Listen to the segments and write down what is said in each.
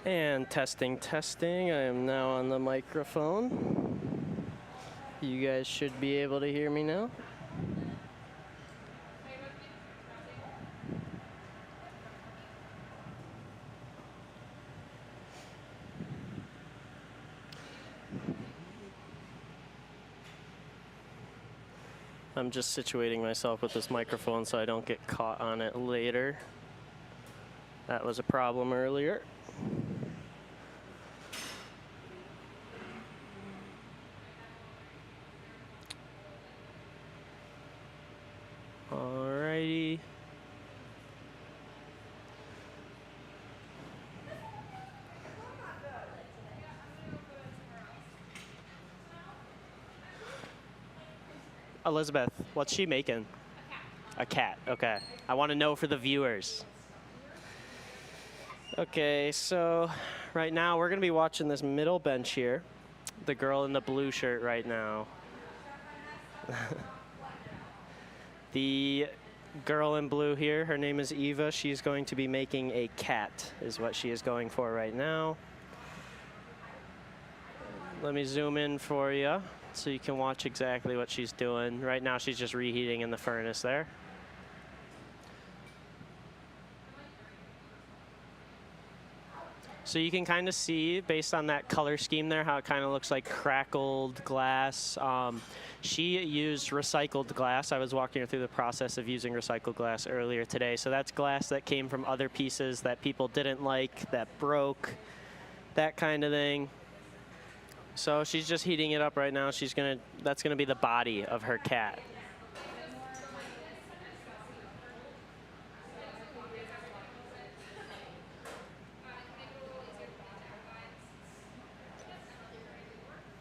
And testing, testing. I am now on the microphone. You guys should be able to hear me now. I'm just situating myself with this microphone so I don't get caught on it later. That was a problem earlier. Alrighty. Elizabeth, what's she making? A cat, okay. I want to know for the viewers. Okay, so right now we're going to be watching this middle bench here. The girl in the blue shirt right now. The girl in blue here, her name is Eva. She's going to be making a cat, is what she is going for right now. Let me zoom in for you so you can watch exactly what she's doing. Right now she's just reheating in the furnace there. So you can kind of see, based on that color scheme there, how it kind of looks like crackled glass. She used recycled glass. I was walking her through the process of using recycled glass earlier today. So that's glass that came from other pieces that people didn't like, that broke, that kind of thing. So she's just heating it up right now. That's gonna be the body of her cat.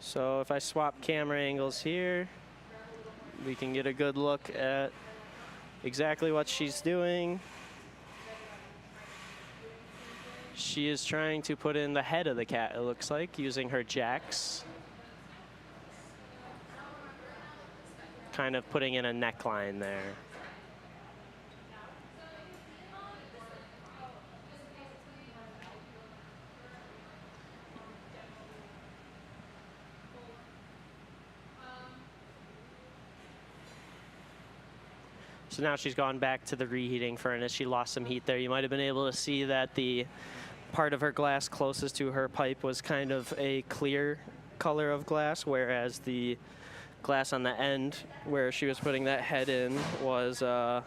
So if I swap camera angles here, we can get a good look at exactly what she's doing. She is trying to put in the head of the cat, it looks like, using her jacks. Kind of putting in a neckline there. So now she's gone back to the reheating furnace. She lost some heat there. You might have been able to see that the part of her glass closest to her pipe was kind of a clear color of glass, whereas the glass on the end where she was putting that head in was a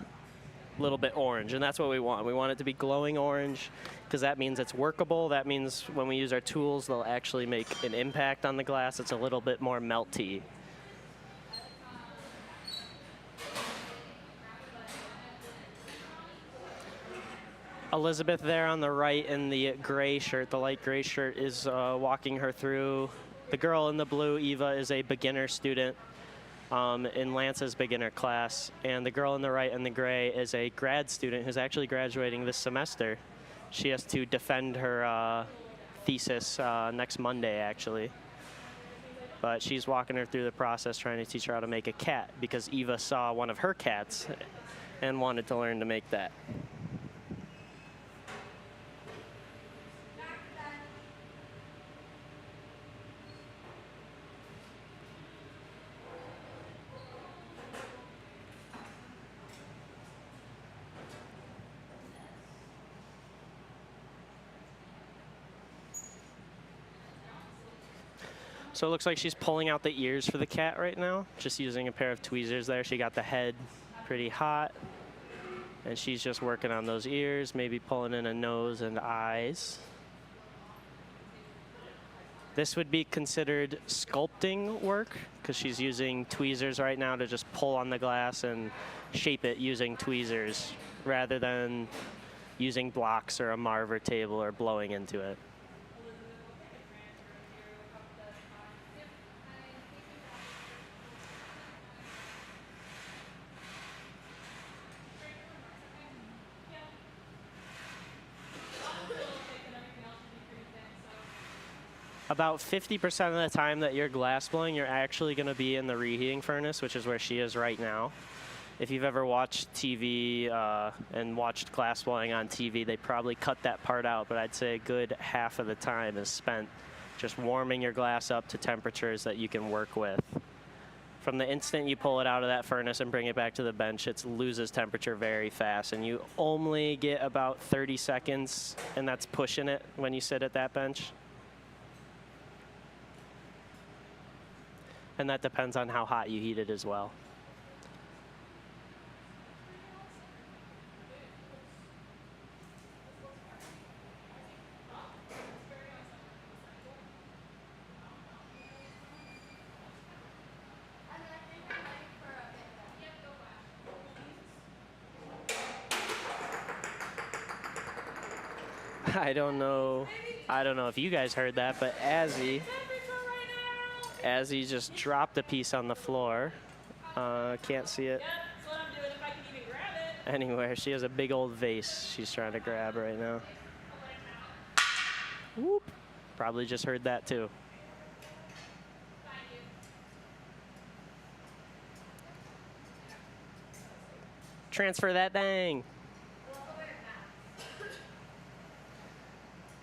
little bit orange, and that's what we want. We want it to be glowing orange because that means it's workable. That means when we use our tools, they'll actually make an impact on the glass. It's a little bit more melty. Elizabeth there on the right in the gray shirt, the light gray shirt, is walking her through. The girl in the blue, Eva, is a beginner student in Lance's beginner class. And the girl in the right in the gray is a grad student who's actually graduating this semester. She has to defend her thesis next Monday, actually. But she's walking her through the process, trying to teach her how to make a cat because Eva saw one of her cats and wanted to learn to make that. So it looks like she's pulling out the ears for the cat right now, just using a pair of tweezers there. She got the head pretty hot, and she's just working on those ears, maybe pulling in a nose and eyes. This would be considered sculpting work because she's using tweezers right now to just pull on the glass and shape it using tweezers rather than using blocks or a marver table or blowing into it. About 50% of the time that you're glass blowing, you're actually going to be in the reheating furnace, which is where she is right now. if you've ever watched TV and watched glassblowing on TV, they probably cut that part out, but I'd say a good half of the time is spent just warming your glass up to temperatures that you can work with. From the instant you pull it out of that furnace and bring it back to the bench, it loses temperature very fast, and you only get about 30 seconds, and that's pushing it when you sit at that bench. And that depends on how hot you heat it as well. I don't know if you guys heard that, but Azzy just dropped a piece on the floor. Can't see it anywhere. She has a big old vase she's trying to grab right now. Whoop. Probably just heard that too. Transfer that thing.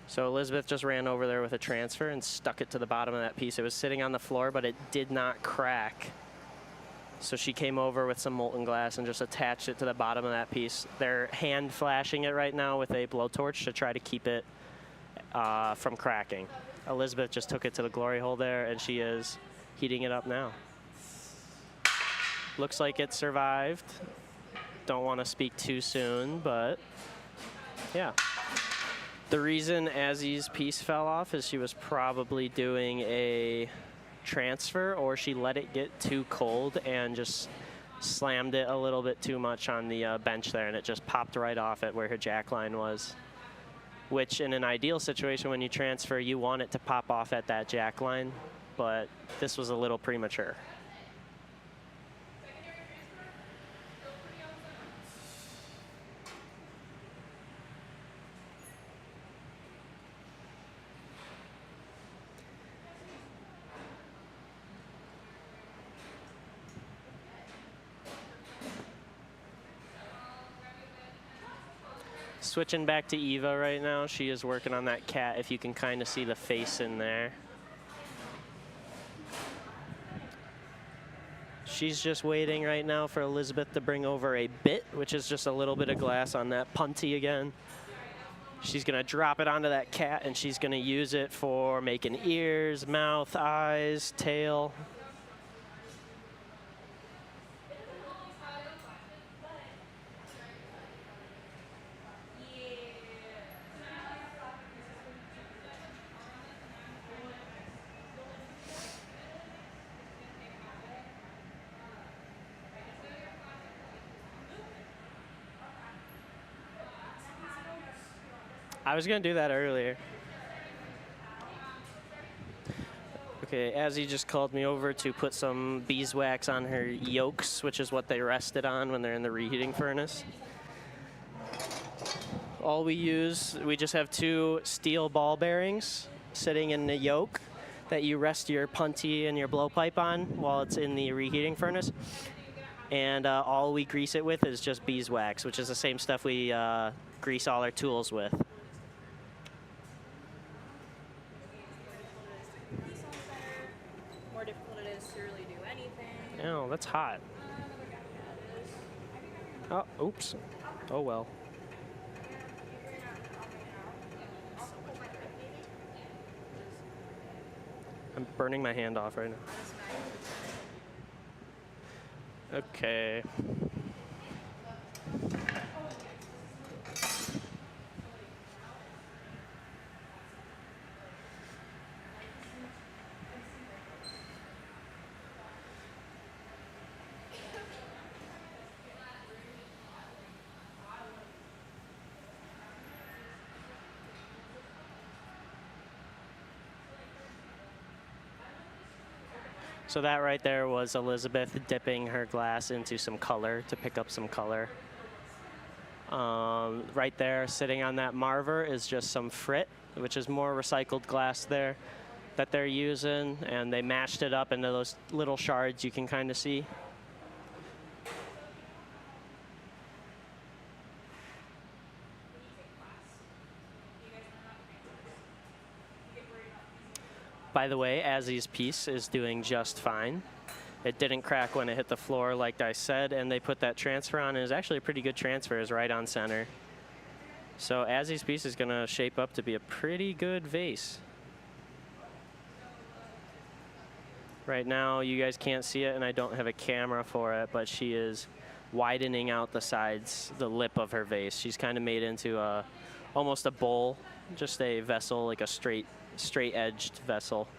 So Elizabeth just ran over there with a transfer and stuck it to the bottom of that piece. It was sitting on the floor, but it did not crack. So she came over with some molten glass and just attached it to the bottom of that piece. They're hand flashing it right now with a blowtorch to try to keep it from cracking. Elizabeth just took it to the glory hole there, and she is heating it up now. Looks like it survived. Don't want to speak too soon, but yeah. The reason Azzy's piece fell off is she was probably doing a transfer, or she let it get too cold and just slammed it a little bit too much on the bench there, and it just popped right off at where her jack line was. Which in an ideal situation when you transfer, you want it to pop off at that jack line, but this was a little premature. Switching back to Eva right now. She is working on that cat, if you can kind of see the face in there. She's just waiting right now for Elizabeth to bring over a bit, which is just a little bit of glass on that punty again. She's gonna drop it onto that cat, and she's gonna use it for making ears, mouth, eyes, tail. I was gonna do that earlier. Okay, Azzy just called me over to put some beeswax on her yolks, which is what they rested on when they're in the reheating furnace. All we use, we just have 2 steel ball bearings sitting in the yoke that you rest your punty and your blowpipe on while it's in the reheating furnace. And all we grease it with is just beeswax, which is the same stuff we grease all our tools with. Oh, that's hot. Oh, oops. Oh, well. I'm burning my hand off right now. Okay. So that right there was Elizabeth dipping her glass into some color to pick up some color. Right there, sitting on that marver, is just some frit, which is more recycled glass there that they're using, and they mashed it up into those little shards you can kind of see. By the way, Azzy's piece is doing just fine. It didn't crack when it hit the floor, like I said, and they put that transfer on. It was actually a pretty good transfer. It's right on center. So Azzy's piece is going to shape up to be a pretty good vase. Right now, you guys can't see it, and I don't have a camera for it, but she is widening out the sides, the lip of her vase. She's kind of made into almost a bowl, just a vessel, like a straight-edged vessel.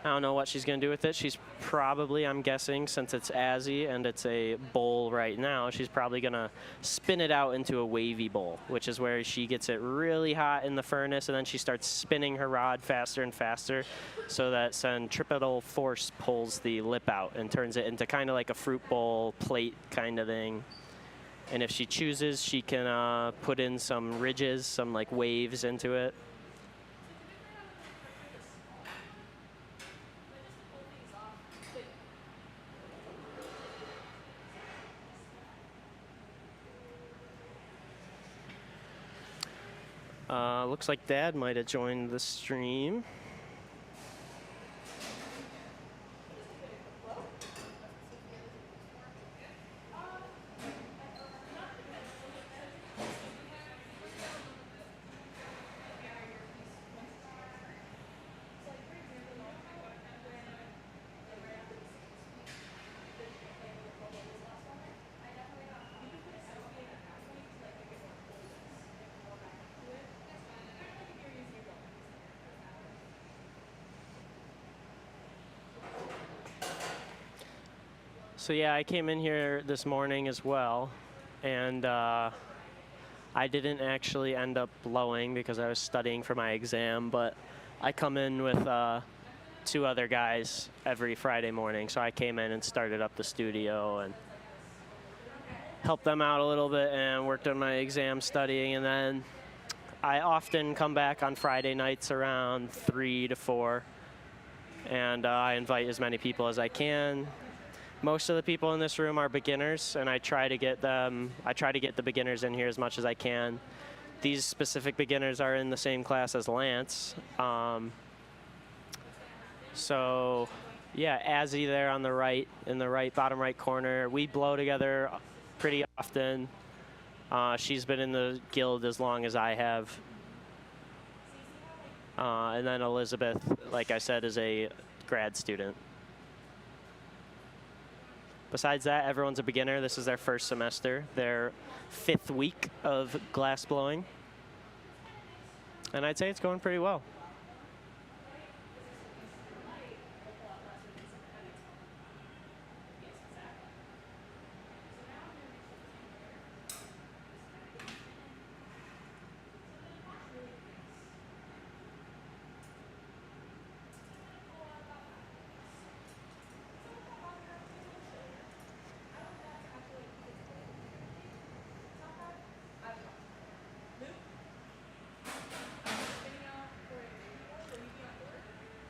I don't know what she's going to do with it. She's probably, I'm guessing, since it's Azzy and it's a bowl right now, she's probably going to spin it out into a wavy bowl, which is where she gets it really hot in the furnace, and then she starts spinning her rod faster and faster so that centripetal force pulls the lip out and turns it into kind of like a fruit bowl plate kind of thing. And if she chooses, she can put in some ridges, some like waves into it. Looks like Dad might have joined the stream. So yeah, I came in here this morning as well, and I didn't actually end up blowing because I was studying for my exam, but I come in with 2 other guys every Friday morning, so I came in and started up the studio and helped them out a little bit and worked on my exam studying, and then I often come back on Friday nights around 3 to 4, and I invite as many people as I can. Most of the people in this room are beginners, and I try to get the beginners in here as much as I can. These specific beginners are in the same class as Lance. So yeah, Azzy there on the right, in the bottom right corner. We blow together pretty often. She's been in the guild as long as I have. And then Elizabeth, like I said, is a grad student. Besides that, everyone's a beginner. This is their first semester, their 5th week of glass blowing. And I'd say it's going pretty well.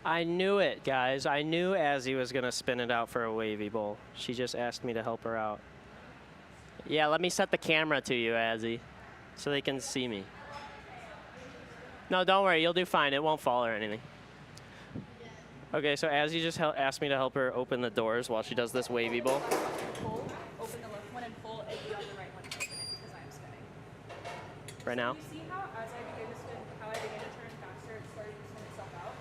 I knew it, guys. I knew Azzy was going to spin it out for a wavy bowl. She just asked me to help her out. Yeah, let me set the camera to you, Azzy, so they can see me. No, don't worry. You'll do fine. It won't fall or anything. Okay, so Azzy just asked me to help her open the doors while she does this wavy bowl. Full, open the left one, and full, and the other right one to open it because I am spinning. Right now? So you see how as I begin to spin, how I begin to turn faster, it's starting to spin itself out?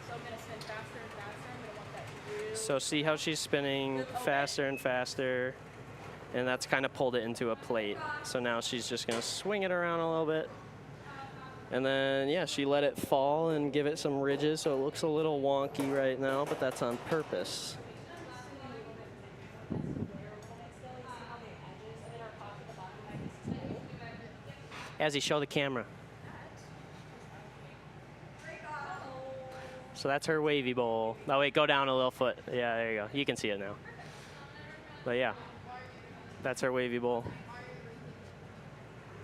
So I'm going to spin faster and faster. I'm going to want that really... So see how she's spinning faster and faster, and that's kind of pulled it into a plate. So now she's just going to swing it around a little bit. And then, yeah, she let it fall and give it some ridges, so it looks a little wonky right now, but that's on purpose. Azzy, show the camera. So that's her wavy bowl. Oh, wait, go down a little foot. Yeah, there you go. You can see it now. But, yeah, that's her wavy bowl.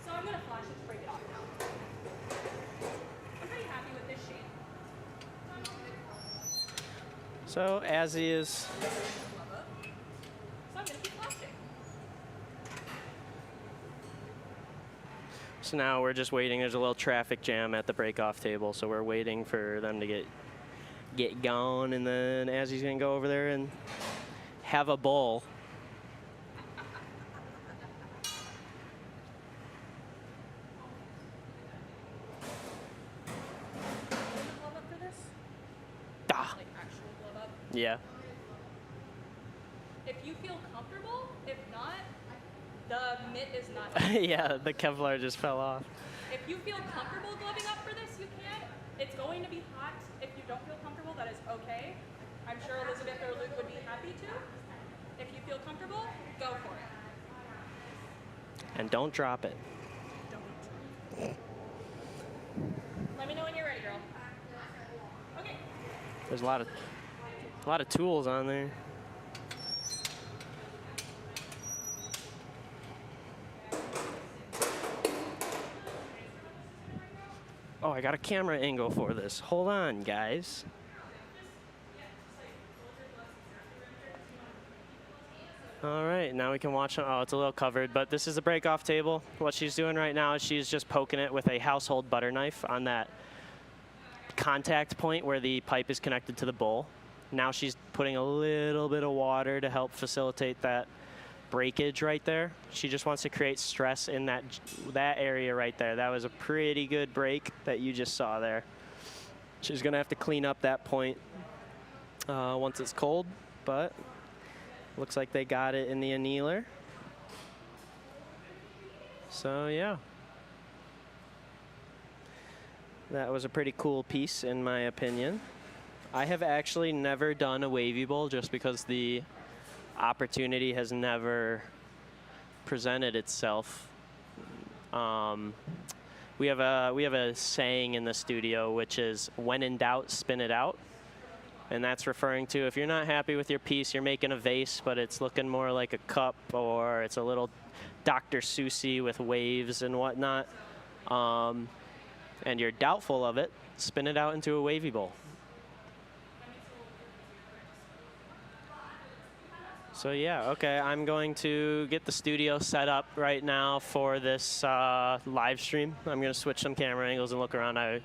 So I'm going to flash it to break it off now. I'm pretty happy with this shape. So Azzy is... So I'm going to keep flashing. So now we're just waiting. There's a little traffic jam at the break-off table, so we're waiting for them to get going, and then Azzy's gonna go over there and have a bowl. Glove up for this? Ah, Like actual glove up? yeah. If you feel comfortable, if not, the mitt is not. Yeah, the Kevlar just fell off. If you feel comfortable gloving up for this, you can. It's going to be hot. If you don't feel comfortable, that is okay. I'm sure Elizabeth or Luke would be happy to. If you feel comfortable, go for it. And don't drop it. Let me know when you're ready, girl. Okay. There's a lot of tools on there. Oh, I got a camera angle for this. Hold on, guys. All right, now we can watch. Oh, it's a little covered, but this is the break-off table. What she's doing right now is she's just poking it with a household butter knife on that contact point where the pipe is connected to the bowl. Now she's putting a little bit of water to help facilitate that breakage right there. She just wants to create stress in that area right there. That was a pretty good break that you just saw there. She's gonna have to clean up that point once it's cold, but looks like they got it in the annealer. So yeah, that was a pretty cool piece in my opinion. I have actually never done a wavy bowl just because the opportunity has never presented itself. We have a saying in the studio, which is when in doubt, spin it out. And that's referring to if you're not happy with your piece, you're making a vase, but it's looking more like a cup, or it's a little Dr. Seussy with waves and whatnot, and you're doubtful of it, spin it out into a wavy bowl. So yeah, okay, I'm going to get the studio set up right now for this live stream. I'm going to switch some camera angles and look around. I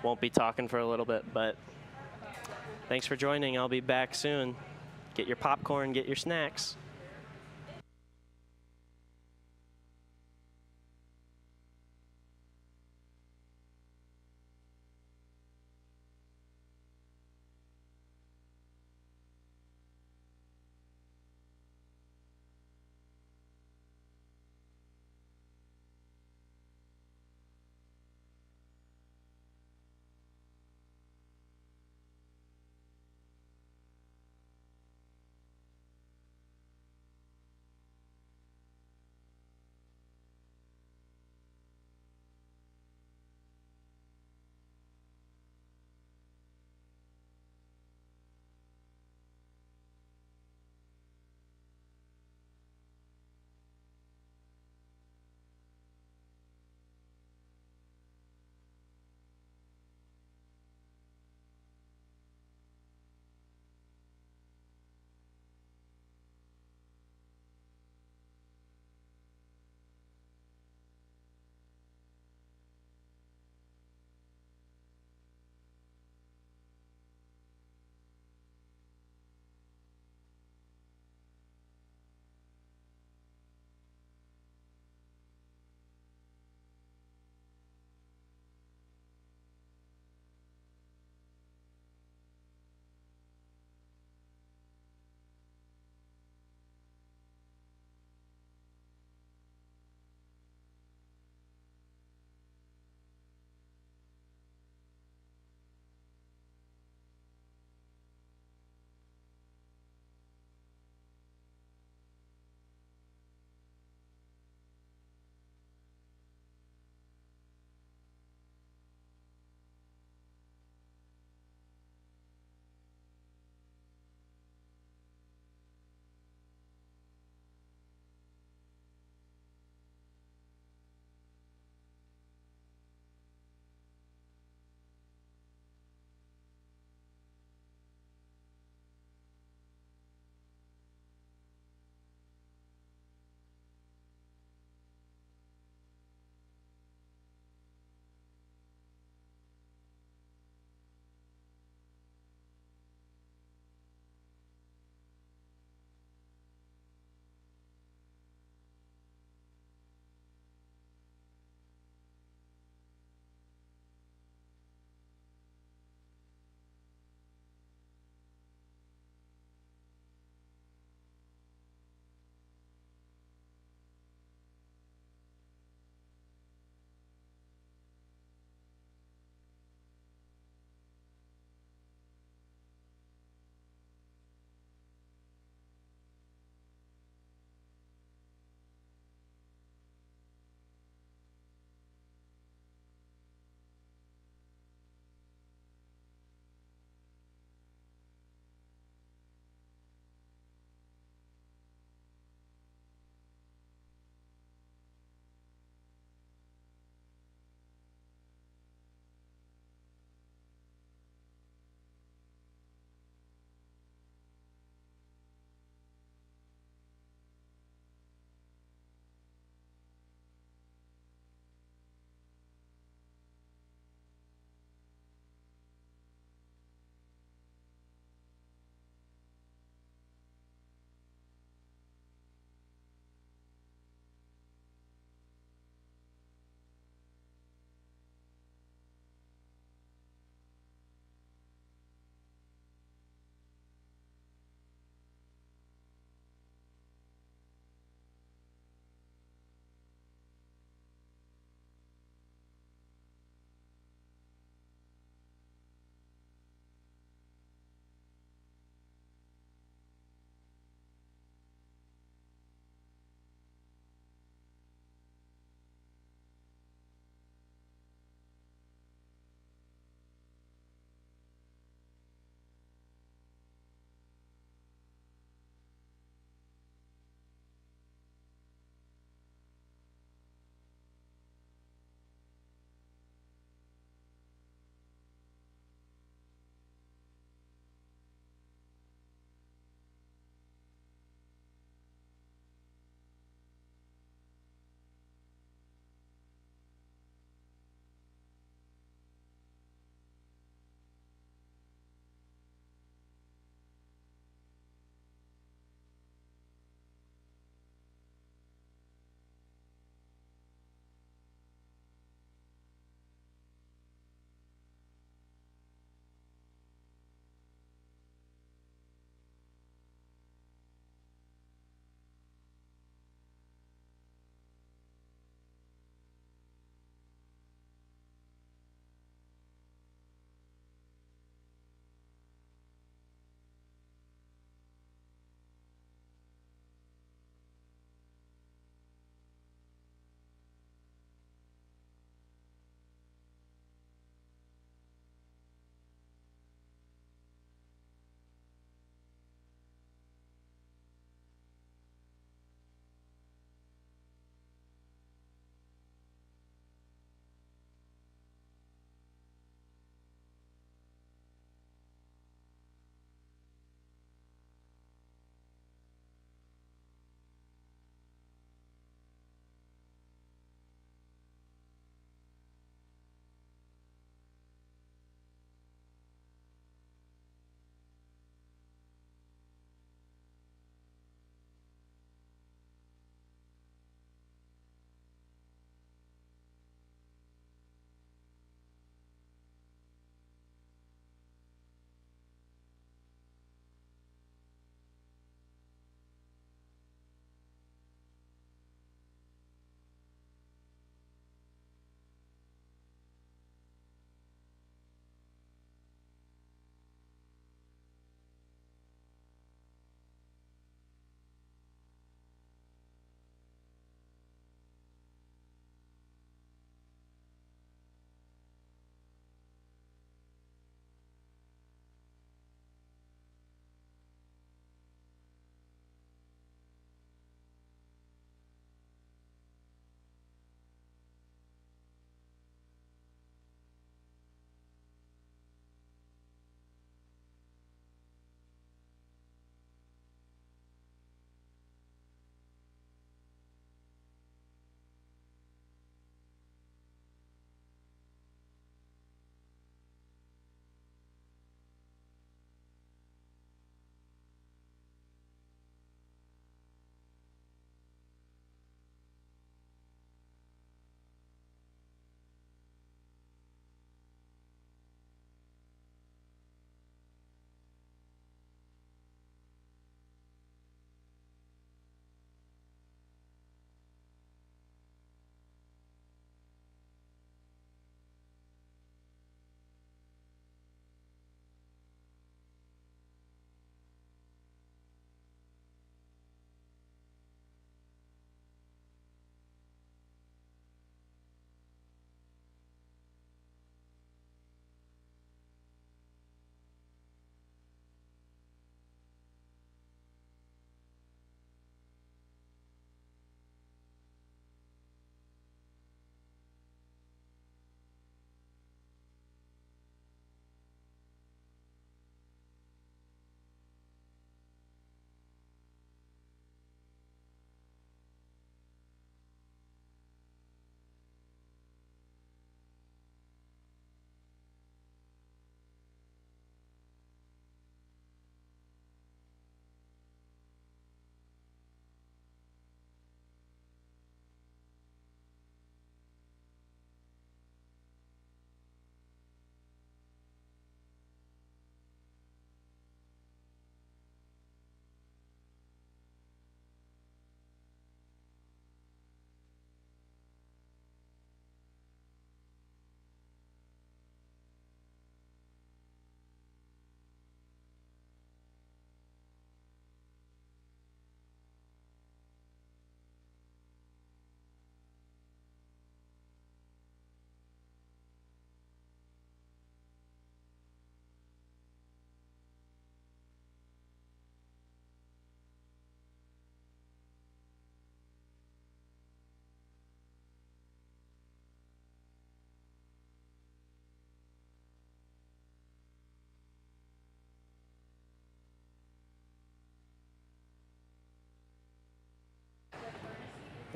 won't be talking for a little bit, but thanks for joining. I'll be back soon. Get your popcorn, get your snacks.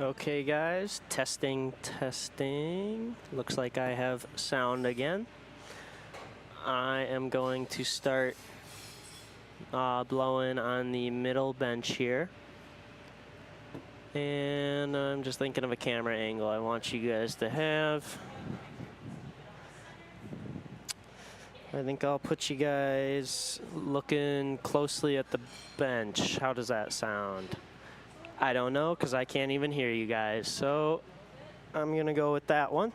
Okay, guys, testing, testing. Looks like I have sound again. I am going to start blowing on the middle bench here. And I'm just thinking of a camera angle I want you guys to have. I think I'll put you guys looking closely at the bench. How does that sound? I don't know, because I can't even hear you guys. So I'm going to go with that one.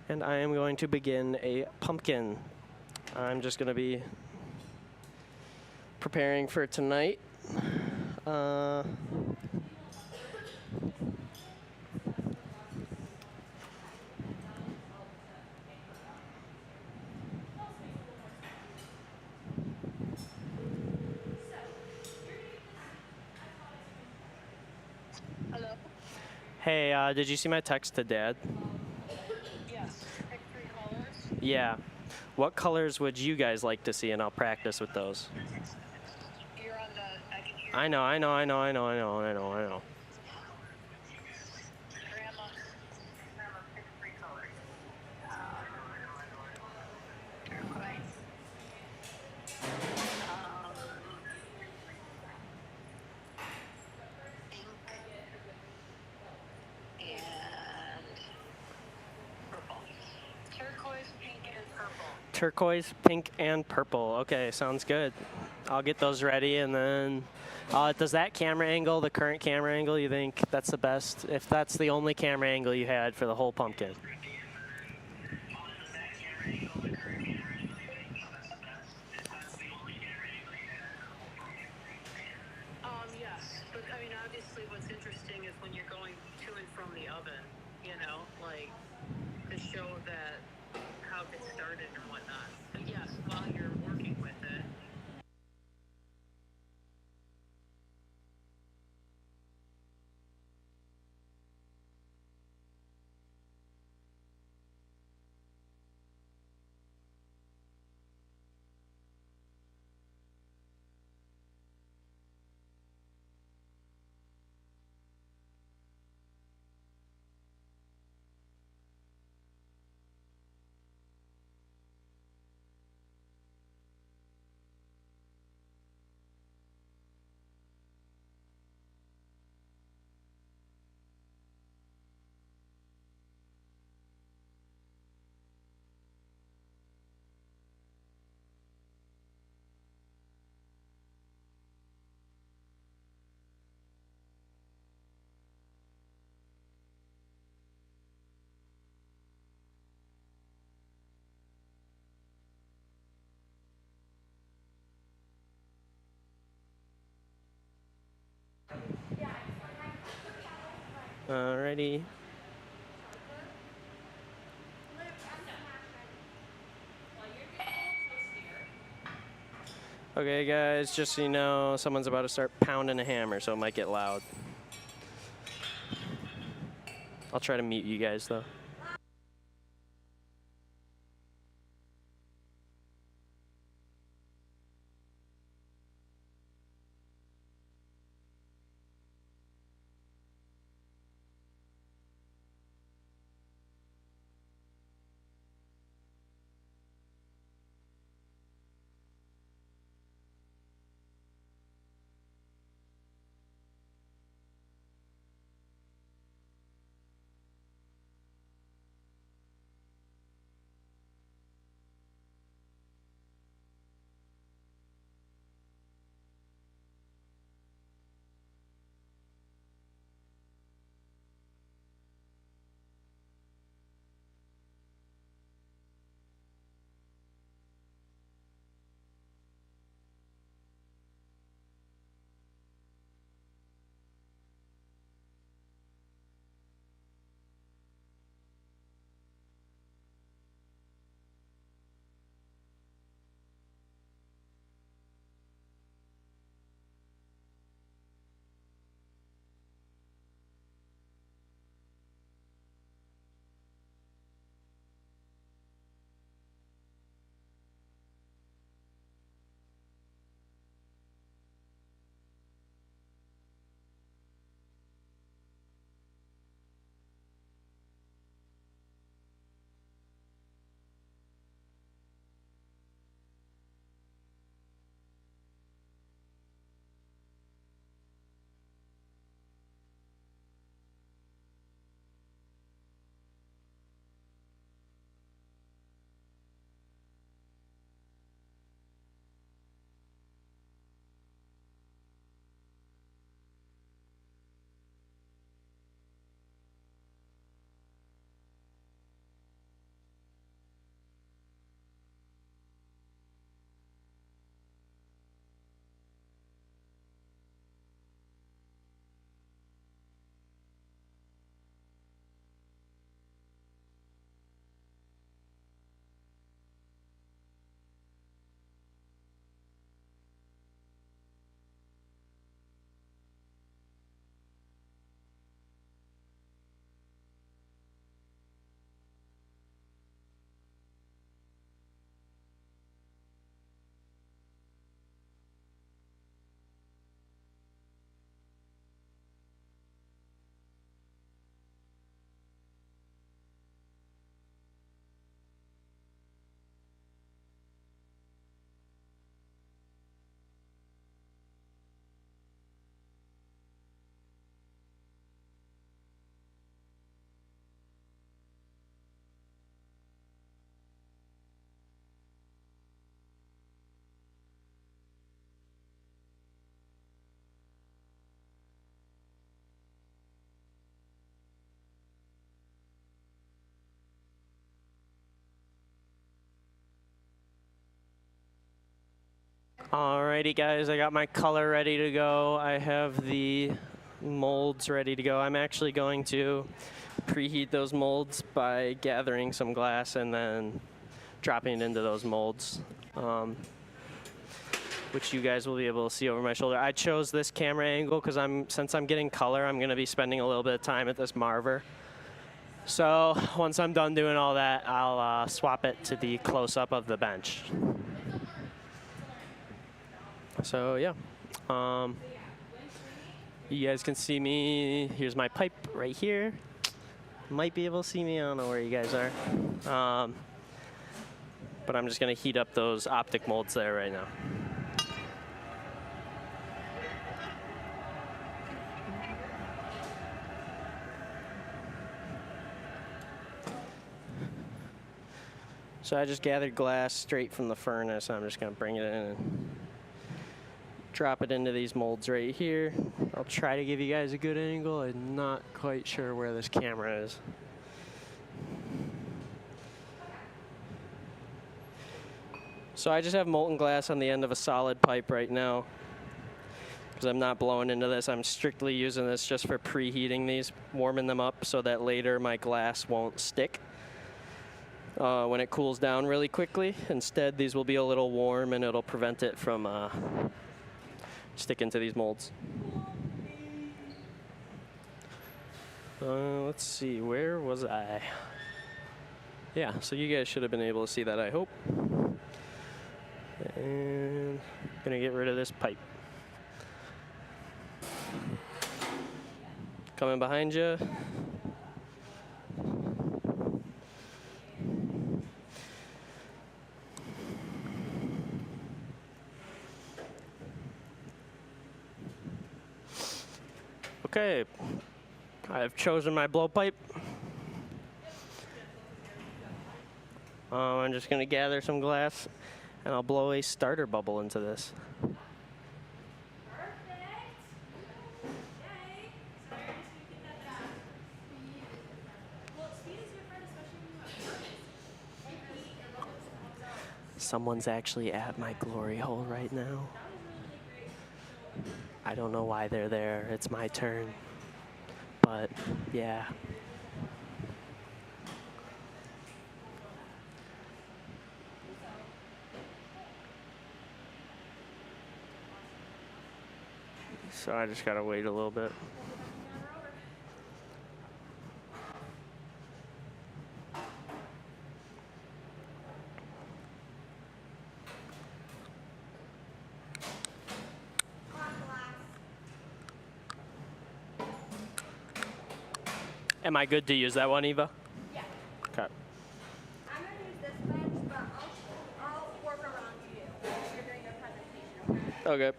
And I am going to begin a pumpkin. I'm just going to be preparing for tonight. Hello? Hey, did you see my text to Dad? Yes. Pick 3 colors. Yeah. What colors would you guys like to see? And I'll practice with those. You're on the... I can hear I know. Grandma. Grandma, pick 3 colors. Turquoise. Pink. And purple. Turquoise, pink, and purple. Turquoise, pink, and purple. Okay, sounds good. I'll get those ready, and then does that camera angle, the current camera angle, you think that's the best? If that's the only camera angle you had for the whole pumpkin? Yes, but I mean, obviously what's interesting is when you're going to and from the oven, you know, like to show that how it gets started and whatnot. But yes, while you're working with it, Alrighty. Okay, guys, just so you know, someone's about to start pounding a hammer, so it might get loud. I'll try to mute you guys, though. Alrighty guys, I got my color ready to go. I have the molds ready to go. I'm actually going to preheat those molds by gathering some glass and then dropping it into those molds, which you guys will be able to see over my shoulder. I chose this camera angle because since I'm getting color, I'm going to be spending a little bit of time at this Marver. So once I'm done doing all that, I'll swap it to the close-up of the bench. So yeah, you guys can see me. Here's my pipe right here. Might be able to see me. I don't know where you guys are. But I'm just going to heat up those optic molds there right now. So I just gathered glass straight from the furnace. I'm just going to bring it in and drop it into these molds right here. I'll try to give you guys a good angle. I'm not quite sure where this camera is. So I just have molten glass on the end of a solid pipe right now because I'm not blowing into this. I'm strictly using this just for preheating these, warming them up so that later my glass won't stick when it cools down really quickly. Instead, these will be a little warm and it'll prevent it from sticking to these molds. Let's see, where was I? Yeah, so you guys should have been able to see that, I hope. And I'm gonna get rid of this pipe. Coming behind you. Okay, I've chosen my blowpipe. I'm just gonna gather some glass and I'll blow a starter bubble into this. Someone's actually at my glory hole right now. I don't know why they're there. It's my turn. But, yeah. So I just gotta wait a little bit. Am I good to use that one, Eva? Yeah. Okay. I'm going to use this bench, but I'll work around you if you're doing your presentation, okay? Okay.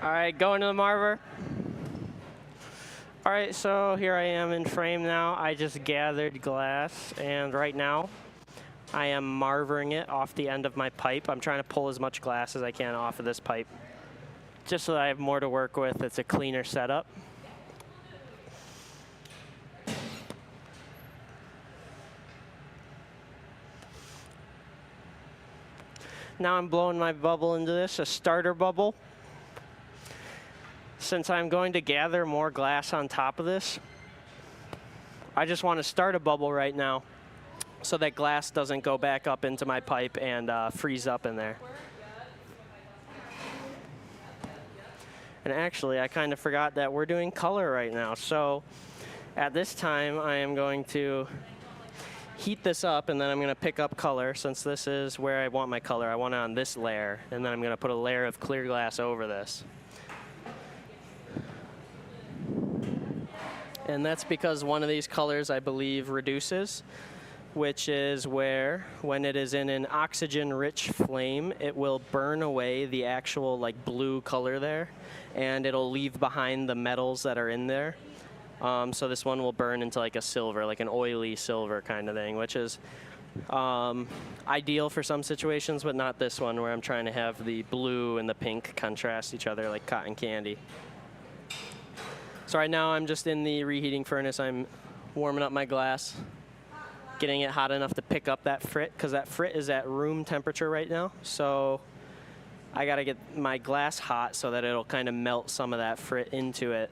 All right, going to the Marver. All right, so here I am in frame now. I just gathered glass, and right now I am marvering it off the end of my pipe. I'm trying to pull as much glass as I can off of this pipe, just so that I have more to work with. It's a cleaner setup. Now I'm blowing my bubble into this, a starter bubble. Since I'm going to gather more glass on top of this, I just want to start a bubble right now so that glass doesn't go back up into my pipe and freeze up in there. And actually, I kind of forgot that we're doing color right now. So at this time, I am going to heat this up, and then I'm going to pick up color. Since this is where I want my color, I want it on this layer, and then I'm going to put a layer of clear glass over this. And that's because one of these colors, I believe, reduces, which is where, when it is in an oxygen-rich flame, it will burn away the actual like blue color there, and it'll leave behind the metals that are in there. So this one will burn into like a silver, like an oily silver kind of thing, which is ideal for some situations, but not this one where I'm trying to have the blue and the pink contrast each other like cotton candy. So right now I'm just in the reheating furnace. I'm warming up my glass, getting it hot enough to pick up that frit, because that frit is at room temperature right now. So I gotta get my glass hot so that it'll kind of melt some of that frit into it.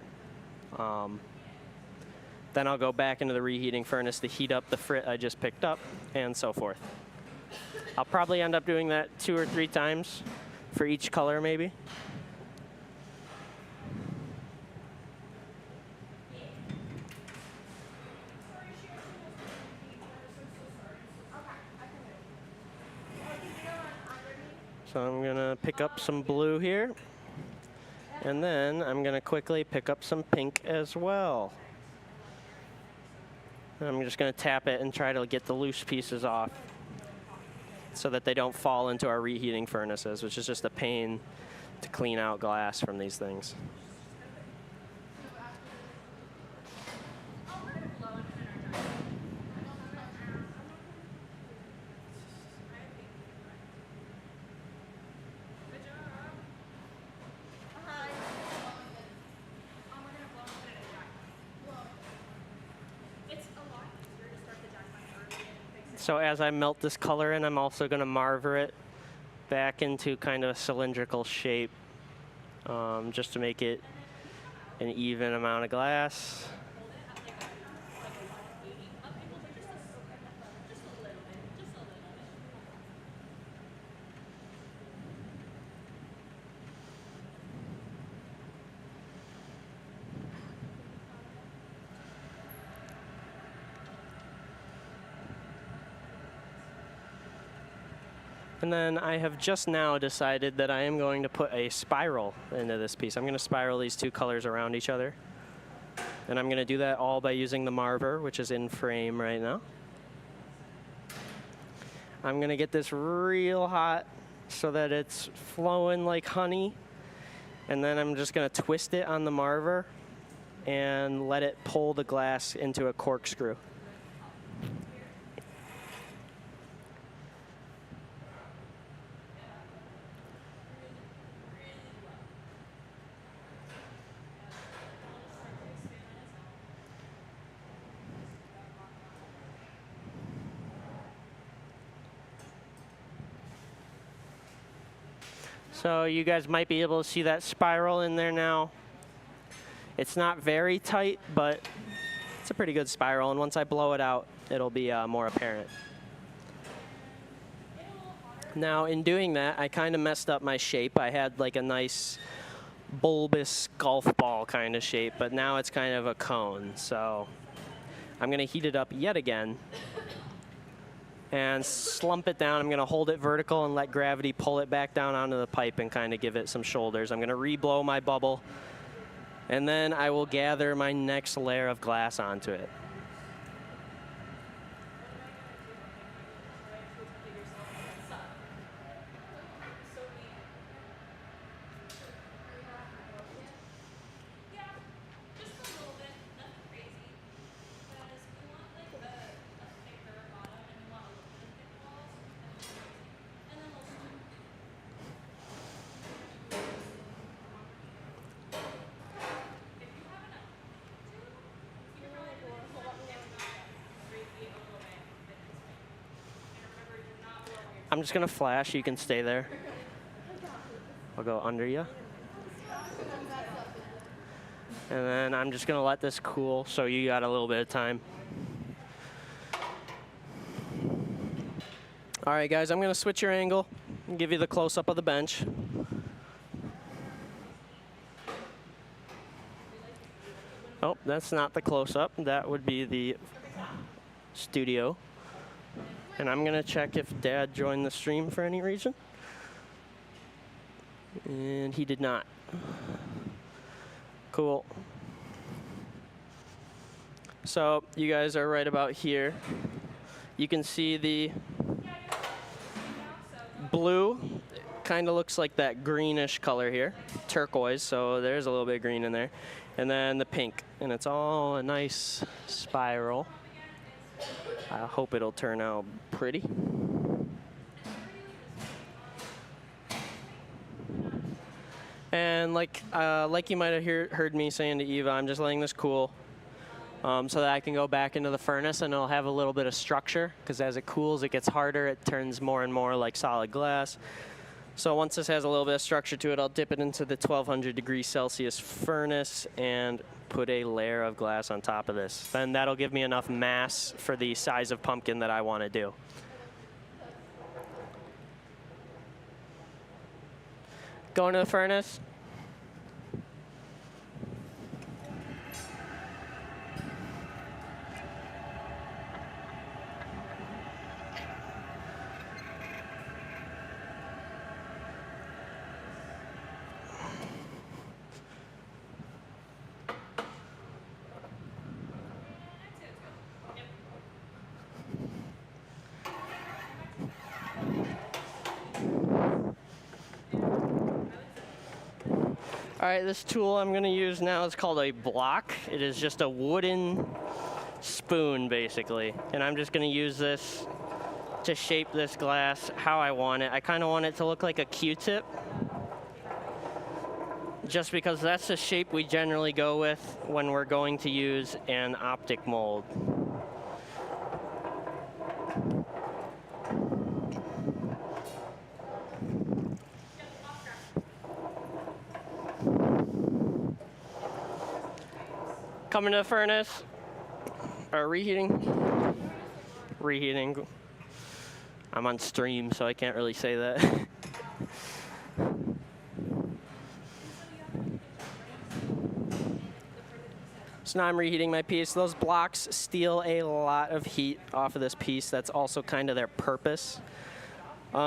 Then I'll go back into the reheating furnace to heat up the frit I just picked up, and so forth. I'll probably end up doing that 2 or 3 times for each color maybe. So I'm gonna pick up some blue here, and then I'm gonna quickly pick up some pink as well. And I'm just gonna tap it and try to get the loose pieces off so that they don't fall into our reheating furnaces, which is just a pain to clean out glass from these things. So as I melt this color in, I'm also going to marver it back into kind of a cylindrical shape, just to make it an even amount of glass. And then I have just now decided that I am going to put a spiral into this piece. I'm going to spiral these 2 colors around each other. And I'm going to do that all by using the marver, which is in frame right now. I'm going to get this real hot so that it's flowing like honey. And then I'm just going to twist it on the marver and let it pull the glass into a corkscrew. So you guys might be able to see that spiral in there now. It's not very tight, but it's a pretty good spiral. And once I blow it out, it'll be more apparent. Now, in doing that, I kind of messed up my shape. I had like a nice bulbous golf ball kind of shape, but now it's kind of a cone. So I'm going to heat it up yet again and slump it down. I'm going to hold it vertical and let gravity pull it back down onto the pipe and kind of give it some shoulders. I'm going to re-blow my bubble, and then I will gather my next layer of glass onto it. I'm just going to flash. You can stay there. I'll go under you. And then I'm just going to let this cool so you got a little bit of time. All right, guys, I'm going to switch your angle and give you the close-up of the bench. Oh, that's not the close-up. That would be the studio. And I'm going to check if Dad joined the stream for any reason. And he did not. Cool. So you guys are right about here. You can see the blue kind of looks like that greenish color here, turquoise, so there's a little bit of green in there. And then the pink, and it's all a nice spiral. I hope it'll turn out pretty. And And like you might have heard me saying to Eva, I'm just letting this cool so that I can go back into the furnace and it'll have a little bit of structure, because as it cools, it gets harder. It turns more and more like solid glass. So once this has a little bit of structure to it, I'll dip it into the 1200 degrees Celsius furnace and put a layer of glass on top of this. Then that'll give me enough mass for the size of pumpkin that I want to do. Go into the furnace. All right, this tool I'm gonna use now is called a block. It is just a wooden spoon, basically. And I'm just gonna use this to shape this glass how I want it. I kinda want it to look like a Q-tip, just because that's the shape we generally go with when we're going to use an optic mold. Coming to the furnace, or reheating. Reheating. I'm on stream, so I can't really say that. So now I'm reheating my piece. Those blocks steal a lot of heat off of this piece. That's also kind of their purpose.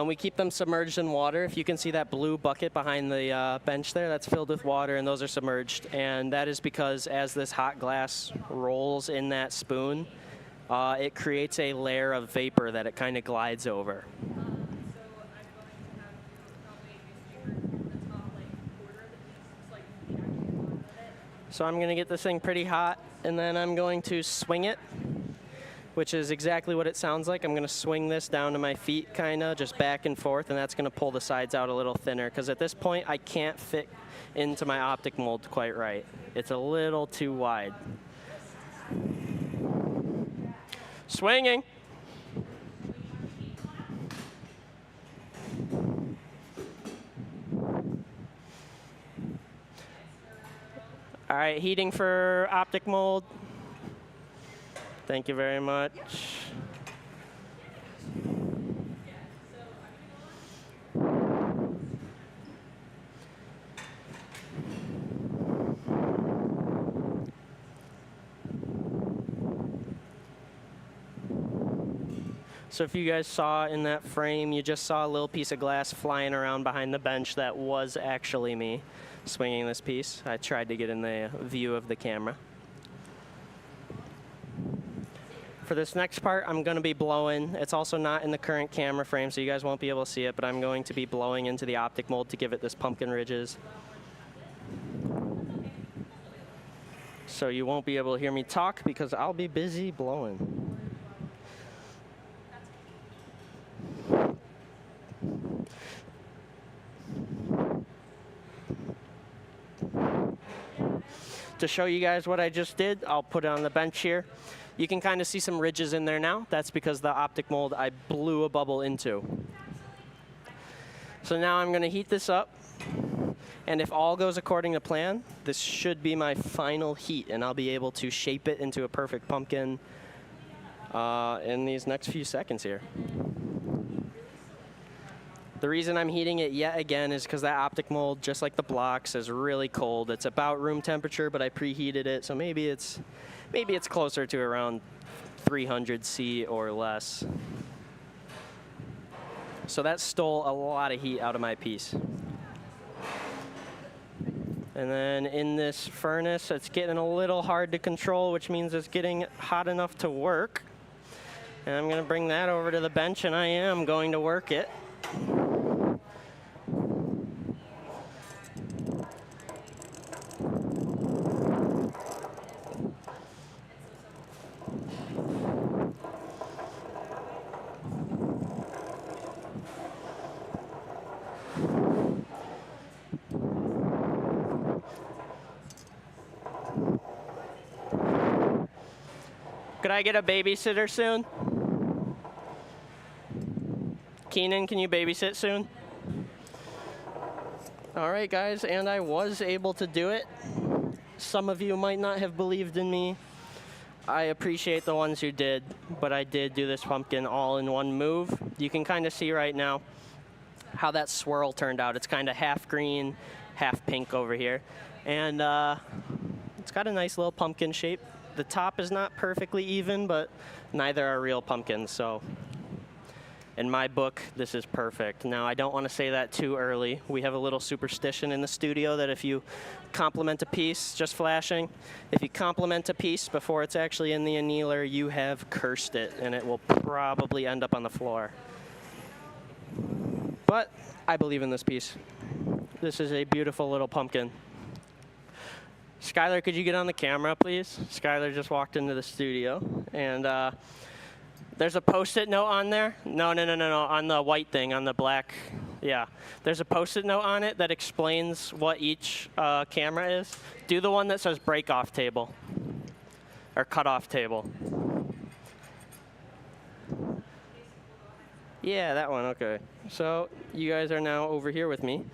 We keep them submerged in water. If you can see that blue bucket behind the bench there, that's filled with water, and those are submerged. And that is because as this hot glass rolls in that spoon, it creates a layer of vapor that it kind of glides over. So I'm going to get this thing pretty hot, and then I'm going to swing it, which is exactly what it sounds like. I'm going to swing this down to my feet, kind of, just back and forth, and that's going to pull the sides out a little thinner, because at this point, I can't fit into my optic mold quite right. It's a little too wide. Swinging. All right, heating for optic mold. Thank you very much. So if you guys saw in that frame, you just saw a little piece of glass flying around behind the bench. That was actually me swinging this piece. I tried to get in the view of the camera. For this next part, I'm going to be blowing. It's also not in the current camera frame, so you guys won't be able to see it, but I'm going to be blowing into the optic mold to give it this pumpkin ridges. So you won't be able to hear me talk because I'll be busy blowing. To show you guys what I just did, I'll put it on the bench here. You can kind of see some ridges in there now. That's because the optic mold I blew a bubble into. So now I'm going to heat this up. And if all goes according to plan, this should be my final heat, and I'll be able to shape it into a perfect pumpkin in these next few seconds here. The reason I'm heating it yet again is because that optic mold, just like the blocks, is really cold. It's about room temperature, but I preheated it, so maybe it's closer to around 300 C or less. So that stole a lot of heat out of my piece. And then in this furnace, it's getting a little hard to control, which means it's getting hot enough to work. And I'm going to bring that over to the bench, and I am going to work it. Could I get a babysitter soon? Keenan, can you babysit soon? All right, guys, and I was able to do it. Some of you might not have believed in me. I appreciate the ones who did, but I did do this pumpkin all in one move. You can kind of see right now how that swirl turned out. It's kind of half green, half pink over here. And it's got a nice little pumpkin shape. The top is not perfectly even, but neither are real pumpkins, so in my book, this is perfect. Now, I don't want to say that too early. We have a little superstition in the studio that if you compliment a piece, just flashing, if you compliment a piece before it's actually in the annealer, you have cursed it, and it will probably end up on the floor. But I believe in this piece. This is a beautiful little pumpkin. Skylar, could you get on the camera, please? Skylar just walked into the studio, and there's a Post-it note on there. No, on the white thing, on the black. Yeah, there's a Post-it note on it that explains what each camera is. Do the one that says break-off table or cut-off table. Yeah, that one, okay. So you guys are now over here with me.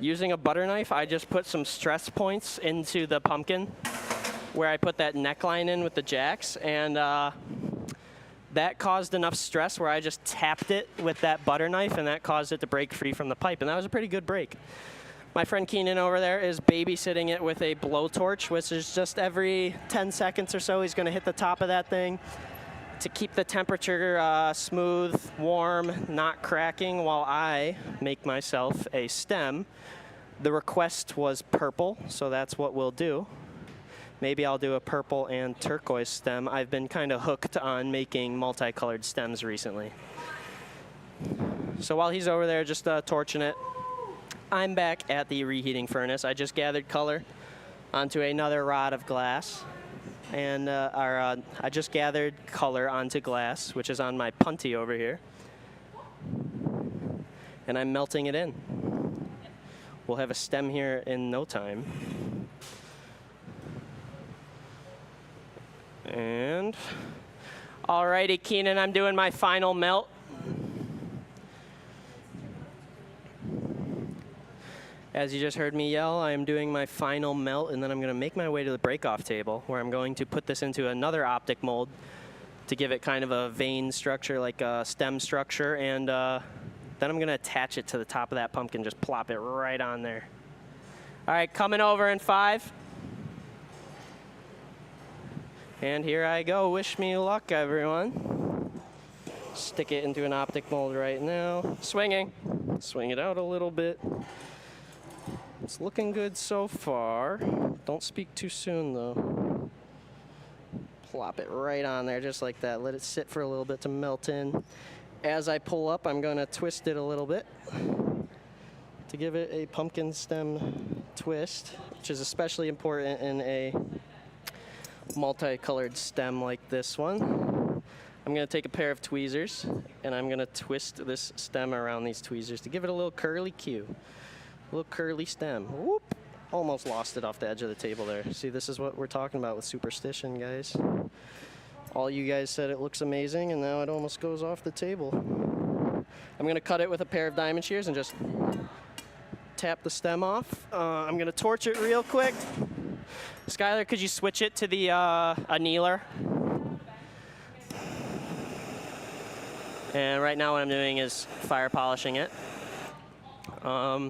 Using a butter knife, I just put some stress points into the pumpkin where I put that neckline in with the jacks, and that caused enough stress where I just tapped it with that butter knife, and that caused it to break free from the pipe, and that was a pretty good break. My friend Keenan over there is babysitting it with a blowtorch, which is just every 10 seconds or so he's going to hit the top of that thing to keep the temperature smooth, warm, not cracking, while I make myself a stem. The request was purple, so that's what we'll do. Maybe I'll do a purple and turquoise stem. I've been kind of hooked on making multicolored stems recently. So while he's over there just torching it, I'm back at the reheating furnace. I just gathered color onto another rod of glass. And I just gathered color onto glass, which is on my punty over here. And I'm melting it in. We'll have a stem here in no time. And, alrighty, Keenan, I'm doing my final melt. As you just heard me yell, I am doing my final melt, and then I'm going to make my way to the break-off table, where I'm going to put this into another optic mold to give it kind of a vein structure, like a stem structure, and then I'm going to attach it to the top of that pumpkin, just plop it right on there. All right, coming over in 5. And here I go. Wish me luck, everyone. Stick it into an optic mold right now. Swinging. Swing it out a little bit. It's looking good so far. Don't speak too soon, though. Plop it right on there, just like that. Let it sit for a little bit to melt in. As I pull up, I'm going to twist it a little bit to give it a pumpkin stem twist, which is especially important in a multicolored stem like this one. I'm going to take a pair of tweezers, and I'm going to twist this stem around these tweezers to give it a little curly cue. A little curly stem. Whoop! Almost lost it off the edge of the table there. See, this is what we're talking about with superstition, guys. All you guys said it looks amazing, and now it almost goes off the table. I'm going to cut it with a pair of diamond shears and just tap the stem off. I'm going to torch it real quick. Skylar, could you switch it to the annealer? And right now what I'm doing is fire polishing it.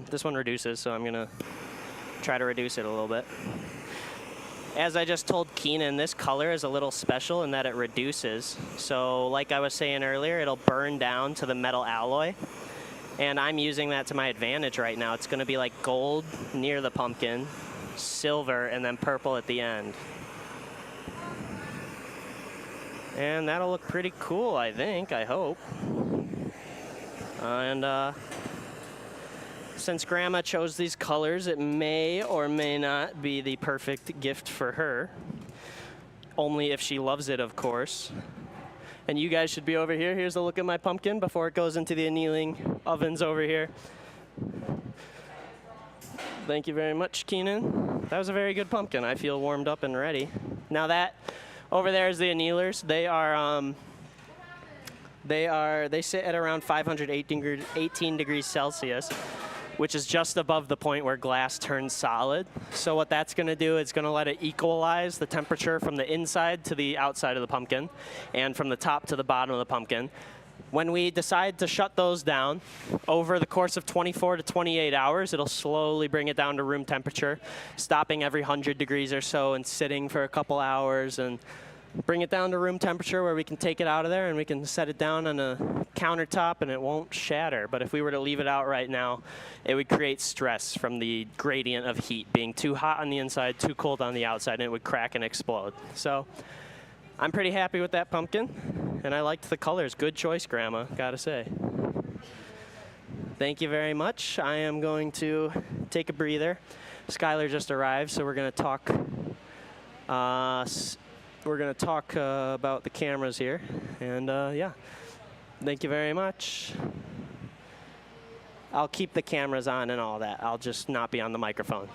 This one reduces, so I'm going to try to reduce it a little bit. As I just told Keenan, this color is a little special in that it reduces. So like I was saying earlier, it'll burn down to the metal alloy. And I'm using that to my advantage right now. It's going to be like gold near the pumpkin, silver, and then purple at the end. And that'll look pretty cool, I think, I hope. Since Grandma chose these colors, it may or may not be the perfect gift for her. Only if she loves it, of course. And you guys should be over here. Here's a look at my pumpkin before it goes into the annealing ovens over here. Thank you very much, Keenan. That was a very good pumpkin. I feel warmed up and ready. Now that Over there is the annealers. They sit at around 518 degrees Celsius, which is just above the point where glass turns solid. So what that's going to do is going to let it equalize the temperature from the inside to the outside of the pumpkin and from the top to the bottom of the pumpkin. When we decide to shut those down, over the course of 24 to 28 hours, it'll slowly bring it down to room temperature, stopping every 100 degrees or so and sitting for a couple hours and bring it down to room temperature where we can take it out of there and we can set it down on a countertop and it won't shatter. But if we were to leave it out right now, it would create stress from the gradient of heat being too hot on the inside, too cold on the outside, and it would crack and explode. So I'm pretty happy with that pumpkin, and I liked the colors. Good choice, Grandma, gotta say. Thank you very much. I am going to take a breather. Skylar just arrived, so we're gonna talk about the cameras here, and yeah, thank you very much. I'll keep the cameras on and all that. I'll just not be on the microphone.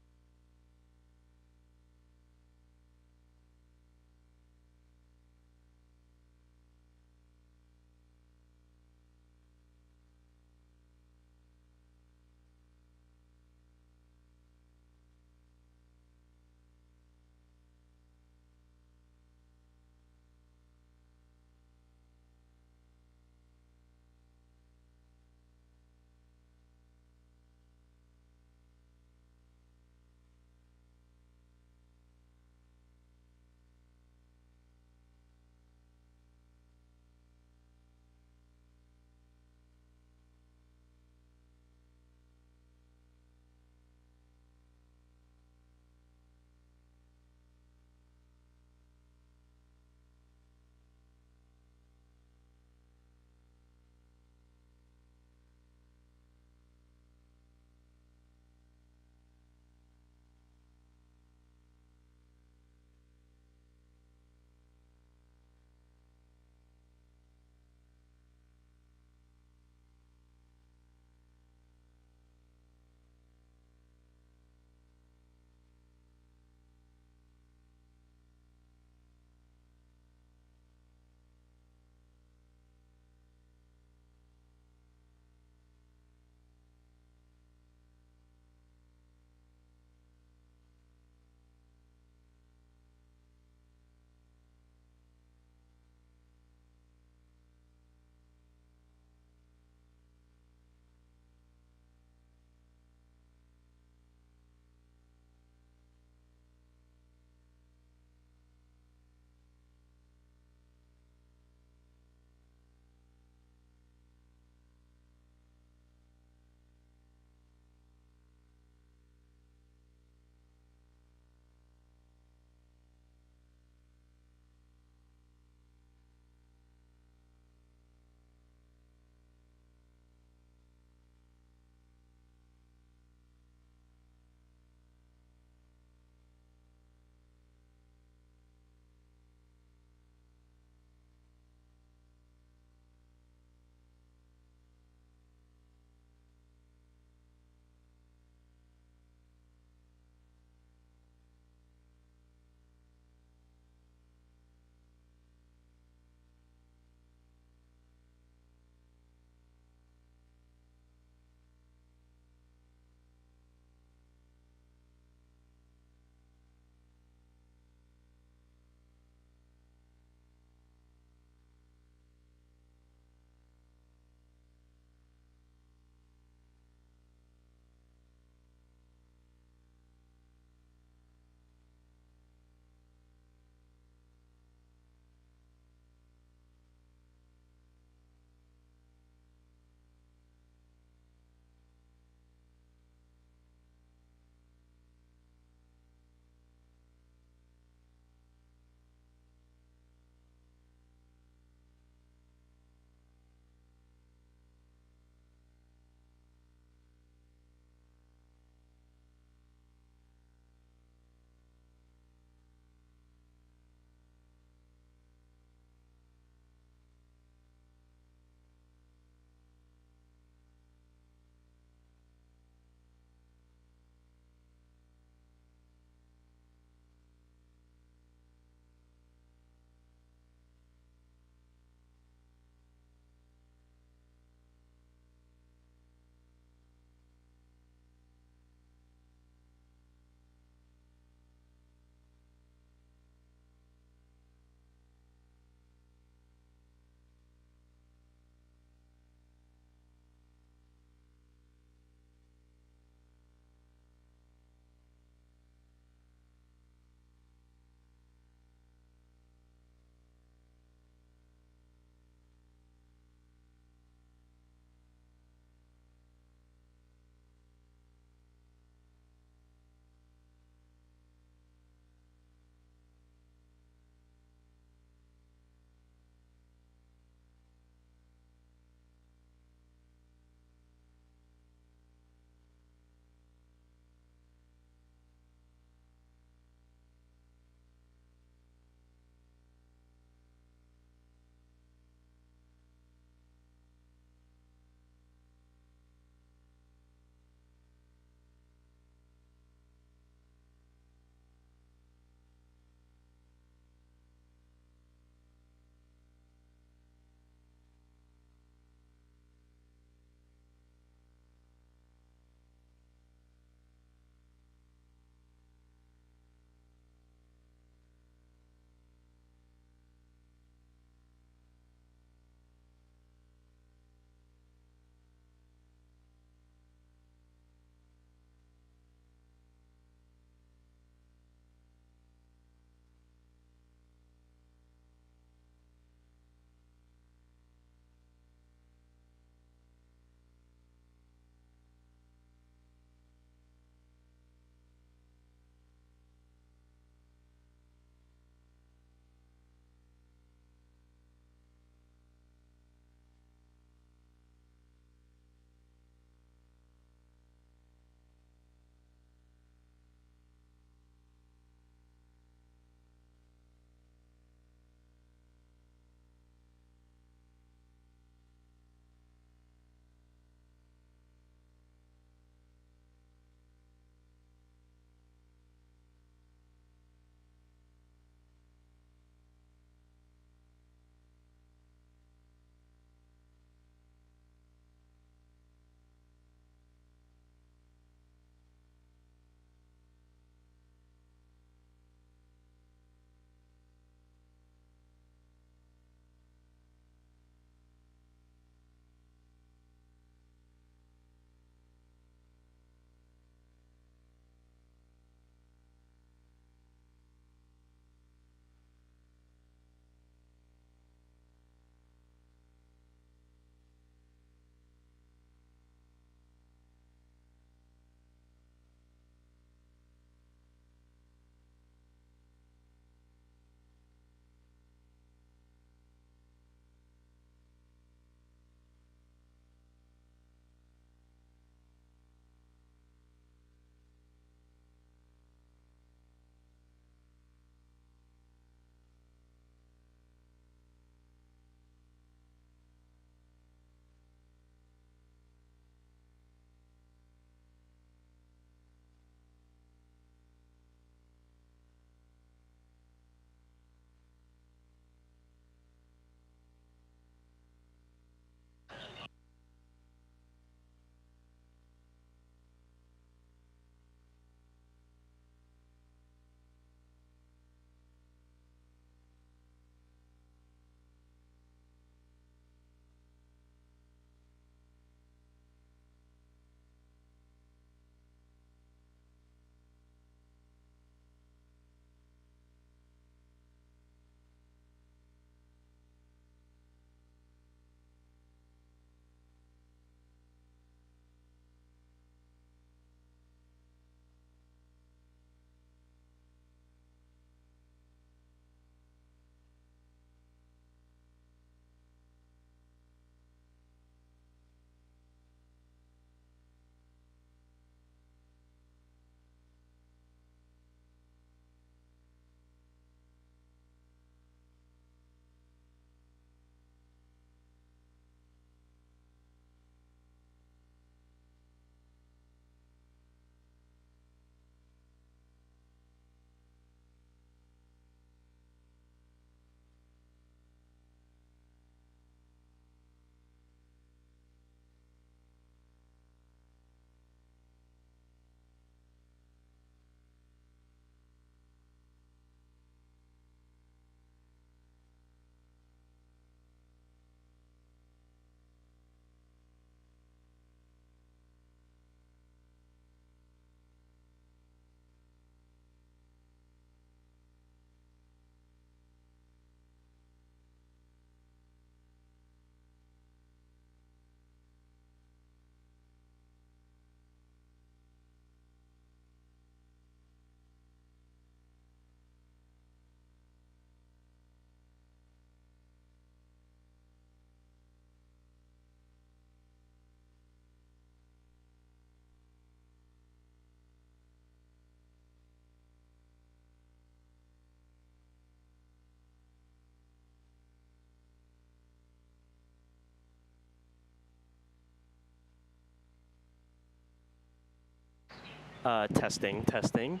Testing, testing.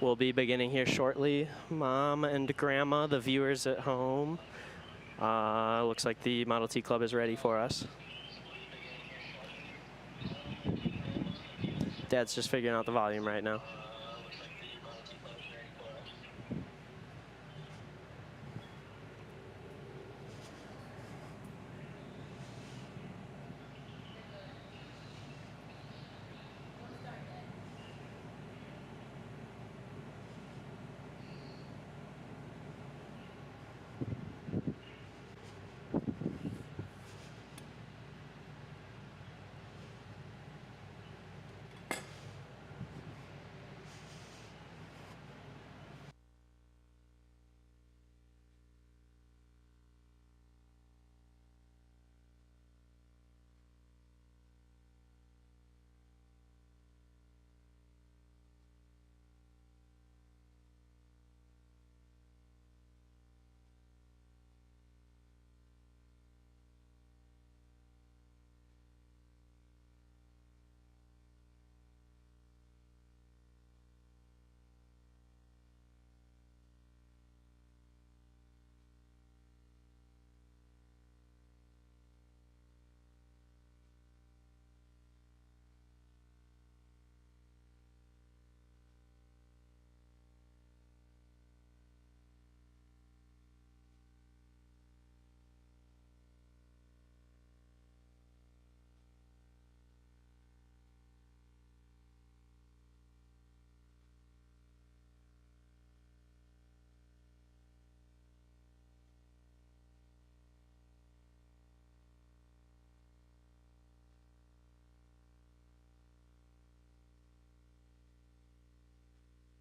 We'll be beginning here shortly. Mom and Grandma, the viewers at home. Looks like the Model T Club is ready for us. Dad's just figuring out the volume right now.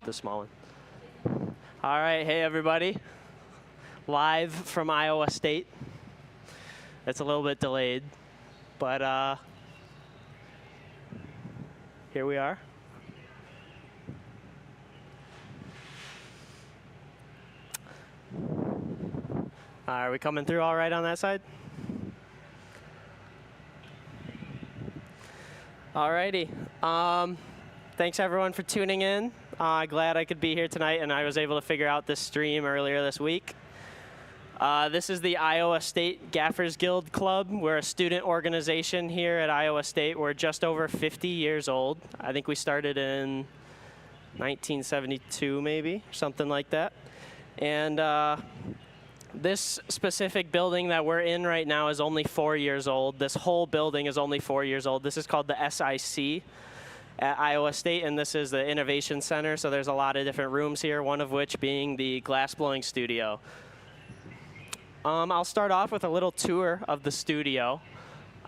The small one. All right, hey everybody. Live from Iowa State. It's a little bit delayed, but here we are. Are we coming through all right on that side? All righty. Thanks everyone for tuning in. Glad I could be here tonight and I was able to figure out this stream earlier this week. This is the Iowa State Gaffers Guild Club. We're a student organization here at Iowa State. We're just over 50 years old. I think we started in 1972 maybe, something like that. And this specific building that we're in right now is only 4 years old. This whole building is only 4 years old. This is called the SIC at Iowa State, and this is the Innovation Center. So there's a lot of different rooms here, one of which being the glassblowing studio. I'll start off with a little tour of the studio.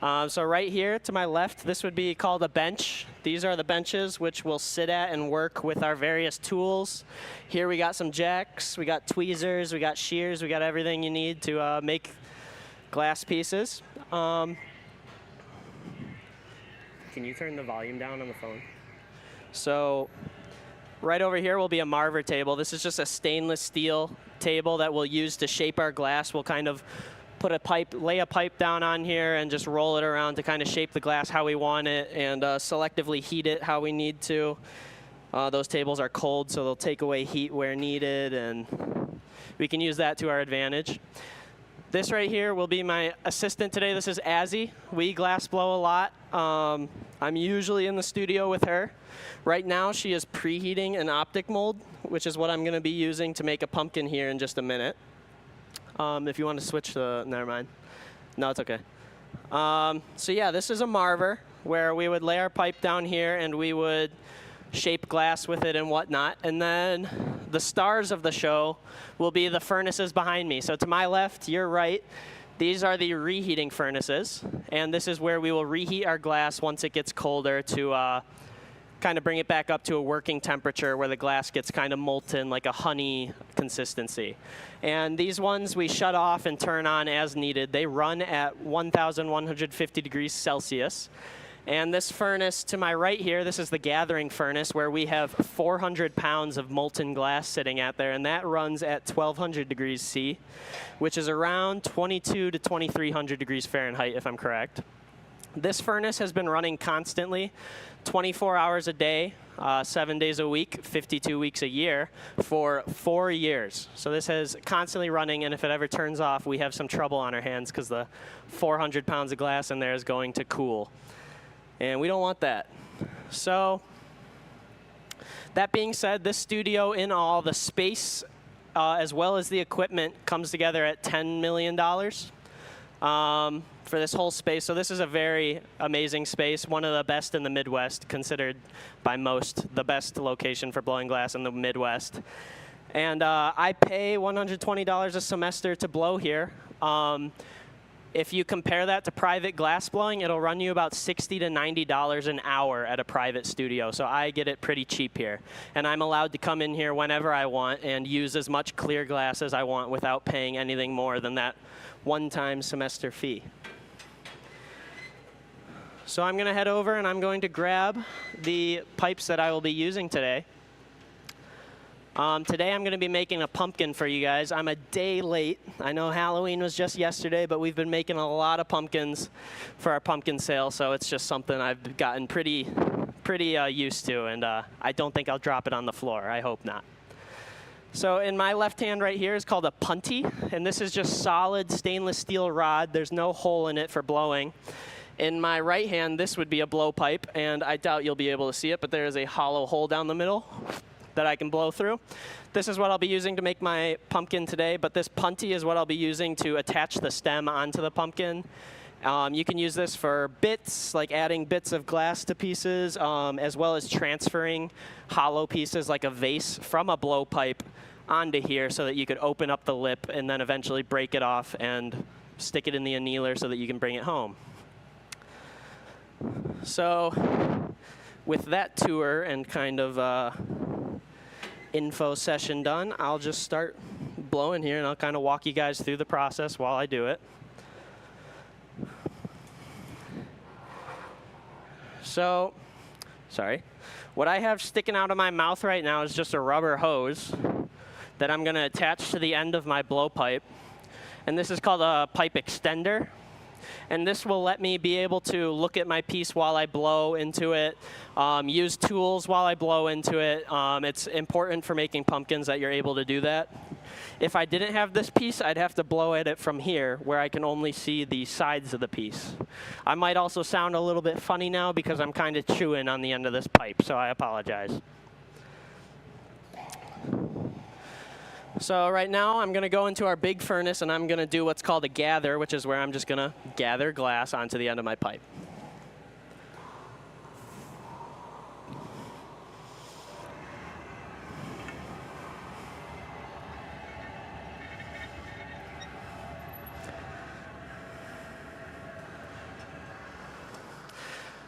So right here to my left, this would be called a bench. These are the benches which we'll sit at and work with our various tools. Here we got some jacks, we got tweezers, we got shears, we got everything you need to make glass pieces. Can you turn the volume down on the phone? So right over here will be a Marver table. This is just a stainless steel table that we'll use to shape our glass. We'll kind of put a pipe, lay a pipe down on here and just roll it around to kind of shape the glass how we want it and selectively heat it how we need to. Those tables are cold, so they'll take away heat where needed, and we can use that to our advantage. This right here will be my assistant today. This is Azzy. We glass blow a lot. I'm usually in the studio with her. Right now, she is preheating an optic mold, which is what I'm going to be using to make a pumpkin here in just a minute. If you want to switch the, never mind. No, it's okay. So yeah, this is a Marver where we would lay our pipe down here and we would shape glass with it and whatnot. And then the stars of the show will be the furnaces behind me. So to my left, your right, these are the reheating furnaces. And this is where we will reheat our glass once it gets colder to kind of bring it back up to a working temperature where the glass gets kind of molten like a honey consistency. And these ones we shut off and turn on as needed. They run at 1,150 degrees Celsius. And this furnace to my right here, this is the gathering furnace where we have 400 pounds of molten glass sitting out there, and that runs at 1,200 degrees C, which is around 22 to 2,300 degrees Fahrenheit, if I'm correct. This furnace has been running constantly, 24 hours a day, 7 days a week, 52 weeks a year for 4 years. So this is constantly running, and if it ever turns off, we have some trouble on our hands because the 400 pounds of glass in there is going to cool. And we don't want that. So that being said, this studio in all, the space as well as the equipment comes together at $10 million. For this whole space. So this is a very amazing space, one of the best in the Midwest, considered by most the best location for blowing glass in the Midwest. And I pay $120 a semester to blow here. If you compare that to private glass blowing, it'll run you about $60 to $90 an hour at a private studio. So I get it pretty cheap here. And I'm allowed to come in here whenever I want and use as much clear glass as I want without paying anything more than that one-time semester fee. So I'm going to head over and I'm going to grab the pipes that I will be using today. Today I'm going to be making a pumpkin for you guys. I'm a day late. I know Halloween was just yesterday, but we've been making a lot of pumpkins for our pumpkin sale, so it's just something I've gotten pretty used to, and I don't think I'll drop it on the floor. I hope not. So in my left hand right here is called a punty, and this is just solid stainless steel rod. There's no hole in it for blowing. In my right hand, this would be a blowpipe, and I doubt you'll be able to see it, but there is a hollow hole down the middle that I can blow through. This is what I'll be using to make my pumpkin today, but this punty is what I'll be using to attach the stem onto the pumpkin. You can use this for bits, like adding bits of glass to pieces, as well as transferring hollow pieces like a vase from a blowpipe onto here so that you could open up the lip and then eventually break it off and stick it in the annealer so that you can bring it home. So with that tour and kind of info session done, I'll just start blowing here and I'll kind of walk you guys through the process while I do it. So, sorry. What I have sticking out of my mouth right now is just a rubber hose that I'm going to attach to the end of my blowpipe. And this is called a pipe extender. And this will let me be able to look at my piece while I blow into it, use tools while I blow into it. It's important for making pumpkins that you're able to do that. If I didn't have this piece, I'd have to blow at it from here, where I can only see the sides of the piece. I might also sound a little bit funny now because I'm kind of chewing on the end of this pipe, so I apologize. So right now I'm going to go into our big furnace and I'm going to do what's called a gather, which is where I'm just going to gather glass onto the end of my pipe.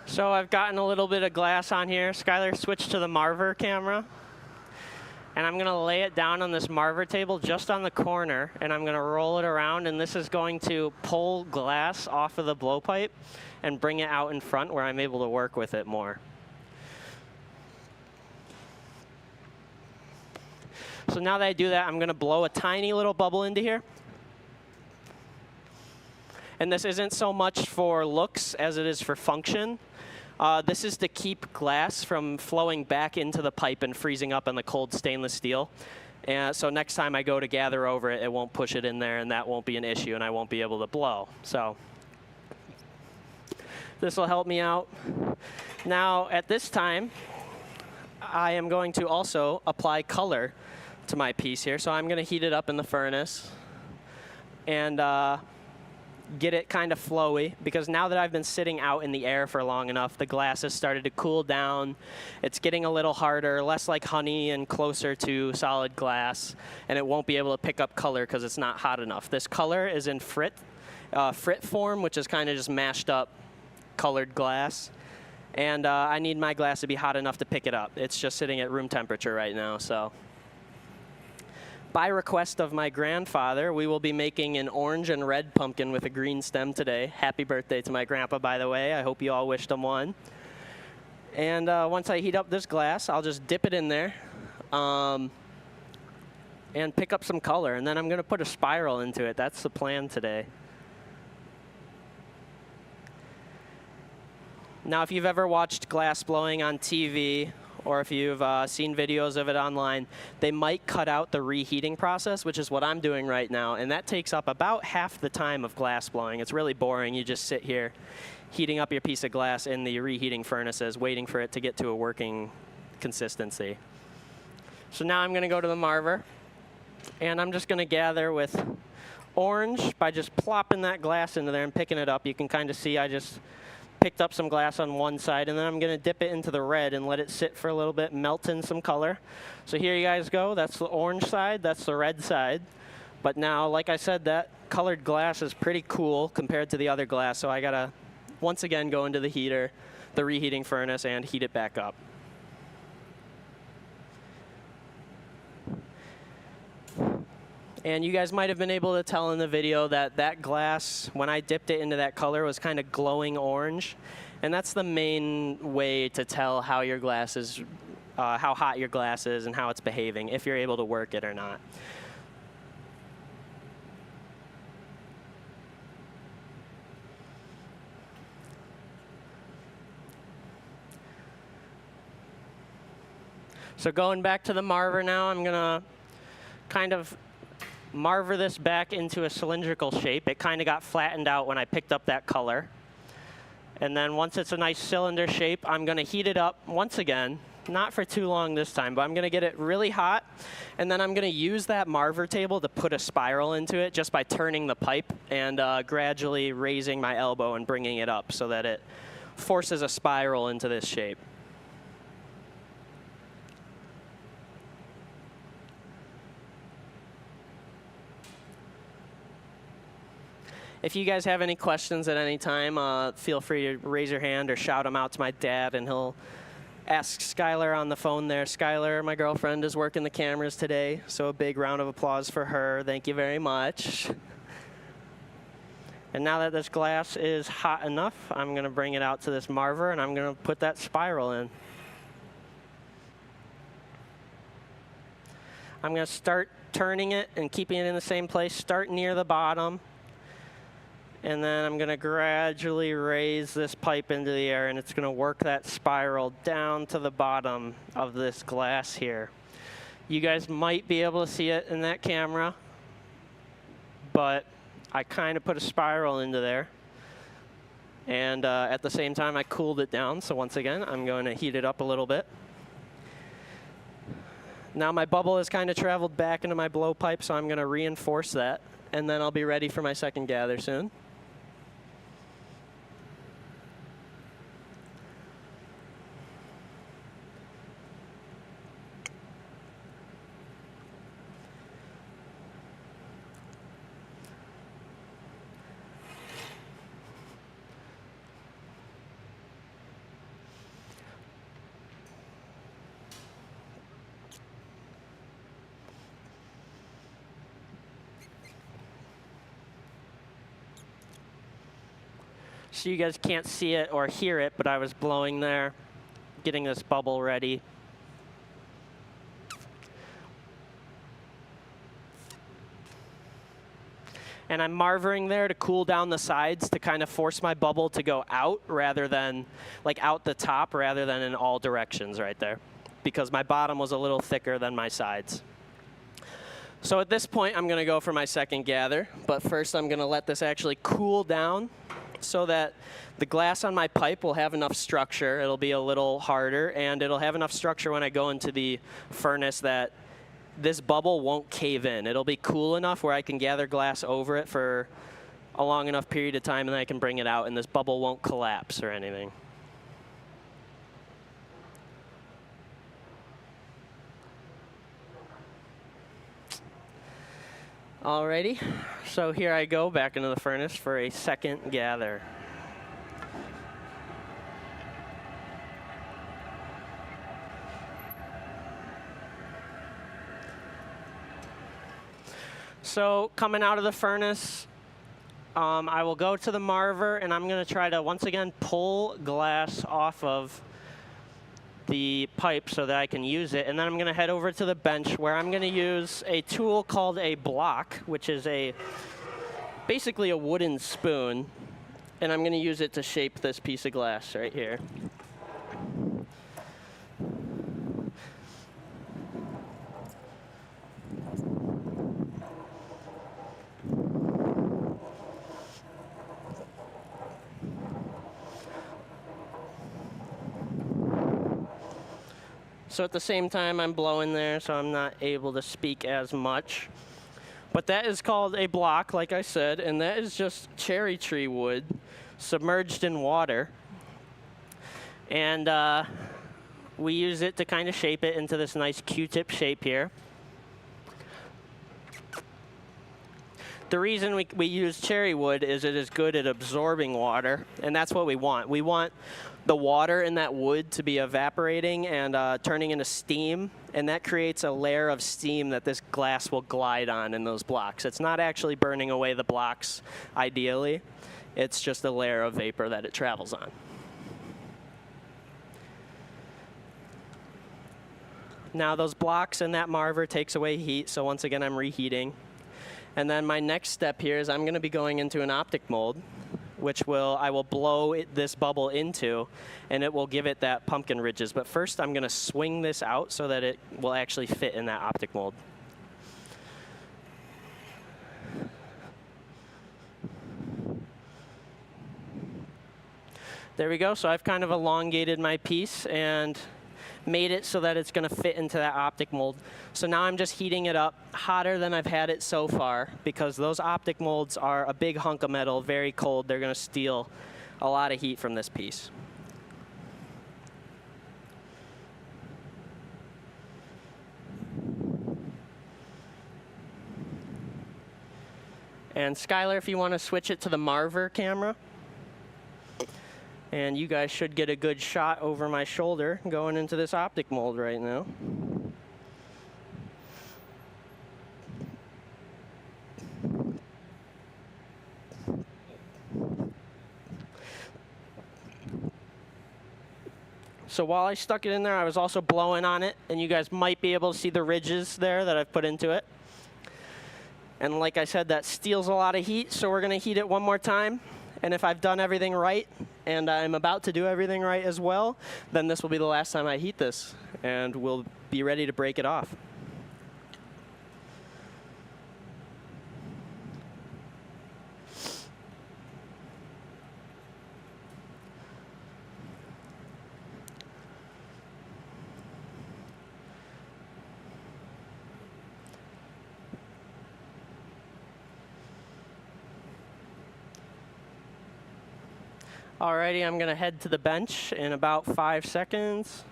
So I've gotten a little bit of glass on here. Skylar, switch to the Marver camera. And I'm going to lay it down on this Marver table just on the corner, and I'm going to roll it around, and this is going to pull glass off of the blowpipe and bring it out in front where I'm able to work with it more. So now that I do that, I'm going to blow a tiny little bubble into here. And this isn't so much for looks as it is for function. This is to keep glass from flowing back into the pipe and freezing up on the cold stainless steel. And so next time I go to gather over it, it won't push it in there, and that won't be an issue, and I won't be able to blow. So this will help me out. Now, at this time, I am going to also apply color to my piece here. So I'm going to heat it up in the furnace and get it kind of flowy, because now that I've been sitting out in the air for long enough, the glass has started to cool down. It's getting a little harder, less like honey and closer to solid glass, and it won't be able to pick up color because it's not hot enough. This color is in frit form, which is kind of just mashed up colored glass. And I need my glass to be hot enough to pick it up. It's just sitting at room temperature right now, so. By request of my grandfather, we will be making an orange and red pumpkin with a green stem today. Happy birthday to my grandpa, by the way. I hope you all wished him one. And once I heat up this glass, I'll just dip it in there and pick up some color. And then I'm going to put a spiral into it. That's the plan today. Now, if you've ever watched glass blowing on TV, or if you've seen videos of it online, they might cut out the reheating process, which is what I'm doing right now, and that takes up about half the time of glass blowing. It's really boring. You just sit here heating up your piece of glass in the reheating furnaces, waiting for it to get to a working consistency. So now I'm going to go to the marver, and I'm just going to gather with orange by just plopping that glass into there and picking it up. You can kind of see I just picked up some glass on one side, and then I'm going to dip it into the red and let it sit for a little bit, melt in some color. So here you guys go. That's the orange side. That's the red side. But now, like I said, that colored glass is pretty cool compared to the other glass, so I got to, once again, go into the heater, the reheating furnace, and heat it back up. And you guys might have been able to tell in the video that that glass, when I dipped it into that color, was kind of glowing orange. And that's the main way to tell how your glass is, how hot your glass is and how it's behaving, if you're able to work it or not. So going back to the marver now, I'm going to kind of marver this back into a cylindrical shape. It kind of got flattened out when I picked up that color. And then once it's a nice cylinder shape, I'm going to heat it up once again, not for too long this time, but I'm going to get it really hot. And then I'm going to use that marver table to put a spiral into it just by turning the pipe and gradually raising my elbow and bringing it up so that it forces a spiral into this shape. If you guys have any questions at any time, feel free to raise your hand or shout them out to my dad, and he'll ask Skylar on the phone there. Skylar, my girlfriend, is working the cameras today, so a big round of applause for her. Thank you very much. And now that this glass is hot enough, I'm going to bring it out to this marver, and I'm going to put that spiral in. I'm going to start turning it and keeping it in the same place. Start near the bottom. And then I'm going to gradually raise this pipe into the air, and it's going to work that spiral down to the bottom of this glass here. You guys might be able to see it in that camera, but I kind of put a spiral into there. And at the same time, I cooled it down. So once again, I'm going to heat it up a little bit. Now my bubble has kind of traveled back into my blowpipe, so I'm going to reinforce that. And then I'll be ready for my second gather soon. So you guys can't see it or hear it, but I was blowing there, getting this bubble ready. And I'm marvering there to cool down the sides to kind of force my bubble to go out rather than, like out the top rather than in all directions right there, because my bottom was a little thicker than my sides. So at this point, I'm going to go for my second gather, but first I'm going to let this actually cool down so that the glass on my pipe will have enough structure. It'll be a little harder, and it'll have enough structure when I go into the furnace that this bubble won't cave in. It'll be cool enough where I can gather glass over it for a long enough period of time, and then I can bring it out, and this bubble won't collapse or anything. Alrighty, so here I go back into the furnace for a second gather. So coming out of the furnace, I will go to the marver, and I'm going to try to once again pull glass off of the pipe so that I can use it. And then I'm going to head over to the bench where I'm going to use a tool called a block, which is basically a wooden spoon. and I'm going to use it to shape this piece of glass right here. So at the same time, I'm blowing there, so I'm not able to speak as much. But that is called a block, like I said, and that is just cherry tree wood submerged in water. And we use it to kind of shape it into this nice Q-tip shape here. The reason we use cherry wood is it is good at absorbing water, and that's what we want. We want the water in that wood to be evaporating and turning into steam, and that creates a layer of steam that this glass will glide on in those blocks. It's not actually burning away the blocks, ideally. It's just a layer of vapor that it travels on. Now those blocks and that marver takes away heat, so once again I'm reheating. And then my next step here is I'm going to be going into an optic mold, which I will blow this bubble into, and it will give it that pumpkin ridges. But first I'm going to swing this out so that it will actually fit in that optic mold. There we go. So I've kind of elongated my piece and made it so that it's going to fit into that optic mold. So now I'm just heating it up hotter than I've had it so far, because those optic molds are a big hunk of metal, very cold. They're going to steal a lot of heat from this piece. And Skylar, if you want to switch it to the Marver camera. And you guys should get a good shot over my shoulder going into this optic mold right now. So while I stuck it in there, I was also blowing on it, and you guys might be able to see the ridges there that I've put into it. And like I said, that steals a lot of heat, so we're going to heat it one more time. And if I've done everything right, and I'm about to do everything right as well, then this will be the last time I heat this, and we'll be ready to break it off. Alrighty, I'm going to head to the bench in about 5 seconds.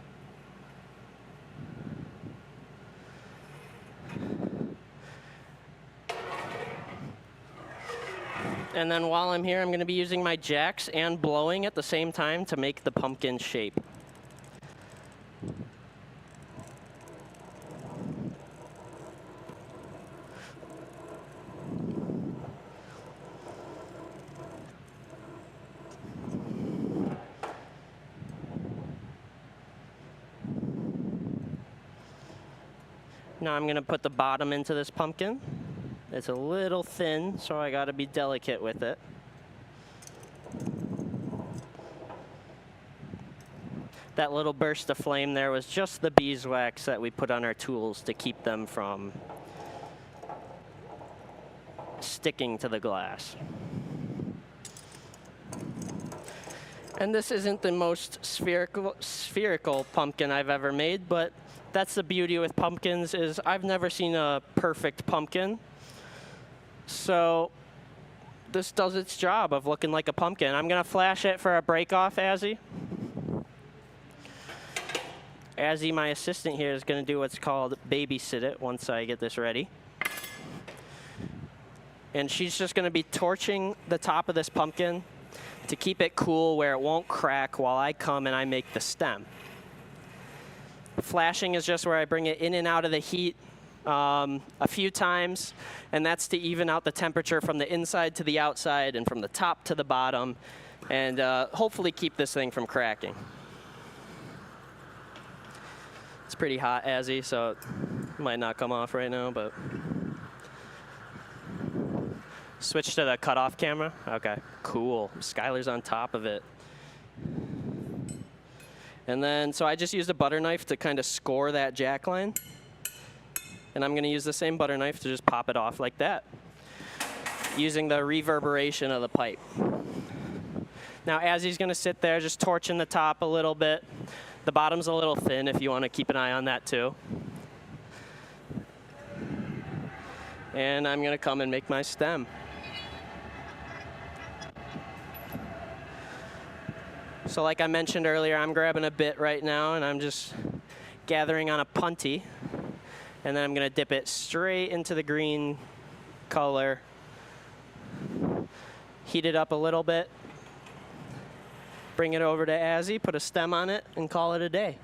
And then while I'm here, I'm going to be using my jacks and blowing at the same time to make the pumpkin shape. Now I'm going to put the bottom into this pumpkin. It's a little thin, so I got to be delicate with it. That little burst of flame there was just the beeswax that we put on our tools to keep them from sticking to the glass. And this isn't the most spherical pumpkin I've ever made, but that's the beauty with pumpkins, is I've never seen a perfect pumpkin. So this does its job of looking like a pumpkin. I'm going to flash it for a break off, Azzy. Azzy, my assistant here, is going to do what's called babysit it once I get this ready. And she's just going to be torching the top of this pumpkin to keep it cool where it won't crack while I come and I make the stem. Flashing is just where I bring it in and out of the heat a few times, and that's to even out the temperature from the inside to the outside and from the top to the bottom, and hopefully keep this thing from cracking. It's pretty hot, Azzy, so it might not come off right now, but... Switch to the cutoff camera. Okay, cool. Skylar's on top of it. And then, so I just used a butter knife to kind of score that jack line. And I'm going to use the same butter knife to just pop it off like that, using the reverberation of the pipe. Now, as he's going to sit there, just torching the top a little bit. The bottom's a little thin if you want to keep an eye on that too. And I'm going to come and make my stem. So like I mentioned earlier, I'm grabbing a bit right now, and I'm just gathering on a punty. And then I'm going to dip it straight into the green color. Heat it up a little bit. Bring it over to Azzy, put a stem on it, and call it a day.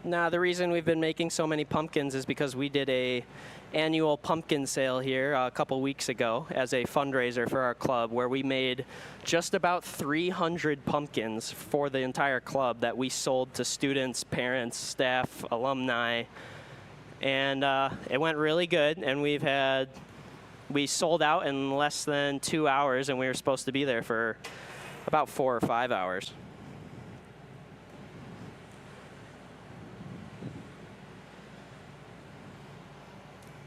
Now, the reason we've been making so many pumpkins is because we did a annual pumpkin sale here a couple weeks ago as a fundraiser for our club, where we made just about 300 pumpkins for the entire club that we sold to students, parents, staff, alumni. And it went really good, and we sold out in less than 2 hours, and we were supposed to be there for about 4 or 5 hours.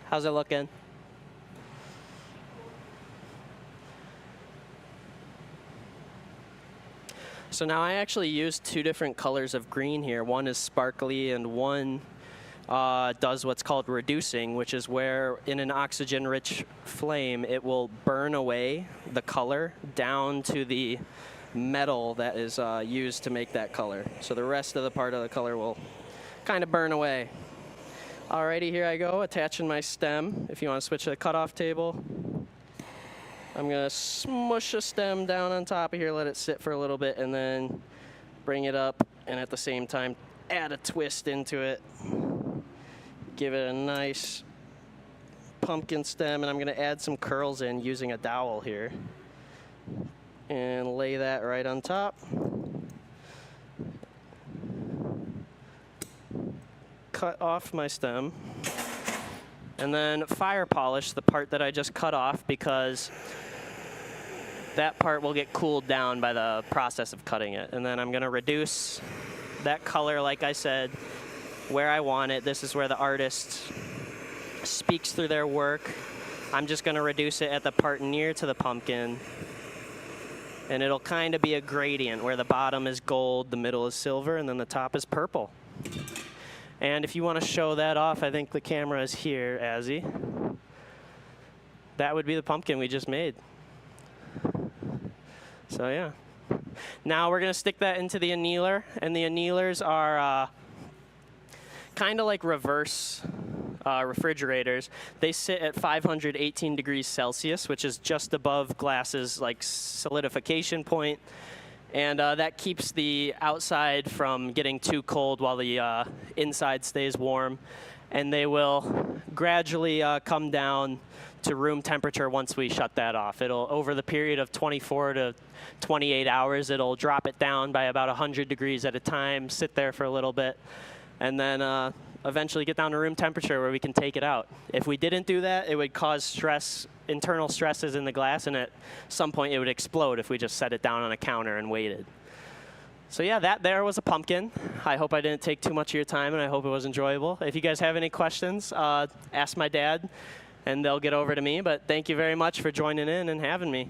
How's it looking? So now I actually used 2 different colors of green here. One is sparkly, and one does what's called reducing, which is where in an oxygen-rich flame, it will burn away the color down to the metal that is used to make that color. So the rest of the part of the color will kind of burn away. Alrighty, here I go, attaching my stem. If you want to switch to the cutoff table, I'm going to smush a stem down on top of here, let it sit for a little bit, and then bring it up, and at the same time, add a twist into it. Give it a nice pumpkin stem, and I'm going to add some curls in using a dowel here. And lay that right on top. Cut off my stem, and then fire polish the part that I just cut off, because that part will get cooled down by the process of cutting it. And then I'm going to reduce that color, like I said, where I want it. This is where the artist speaks through their work. I'm just going to reduce it at the part near to the pumpkin, and it'll kind of be a gradient where the bottom is gold, the middle is silver, and then the top is purple. And if you want to show that off, I think the camera is here, Azzy. That would be the pumpkin we just made. So yeah. Now we're going to stick that into the annealer, and the annealers are kind of like reverse refrigerators. They sit at 518 degrees Celsius, which is just above glass's like solidification point. And that keeps the outside from getting too cold while the inside stays warm. And they will gradually come down to room temperature once we shut that off. It'll, over the period of 24 to 28 hours, it'll drop it down by about 100 degrees at a time, sit there for a little bit, and then eventually get down to room temperature where we can take it out. If we didn't do that, it would cause stress, internal stresses in the glass, and at some point it would explode if we just set it down on a counter and waited. So yeah, that there was a pumpkin. I hope I didn't take too much of your time, and I hope it was enjoyable. If you guys have any questions, ask my dad, and they'll get over to me. But thank you very much for joining in and having me.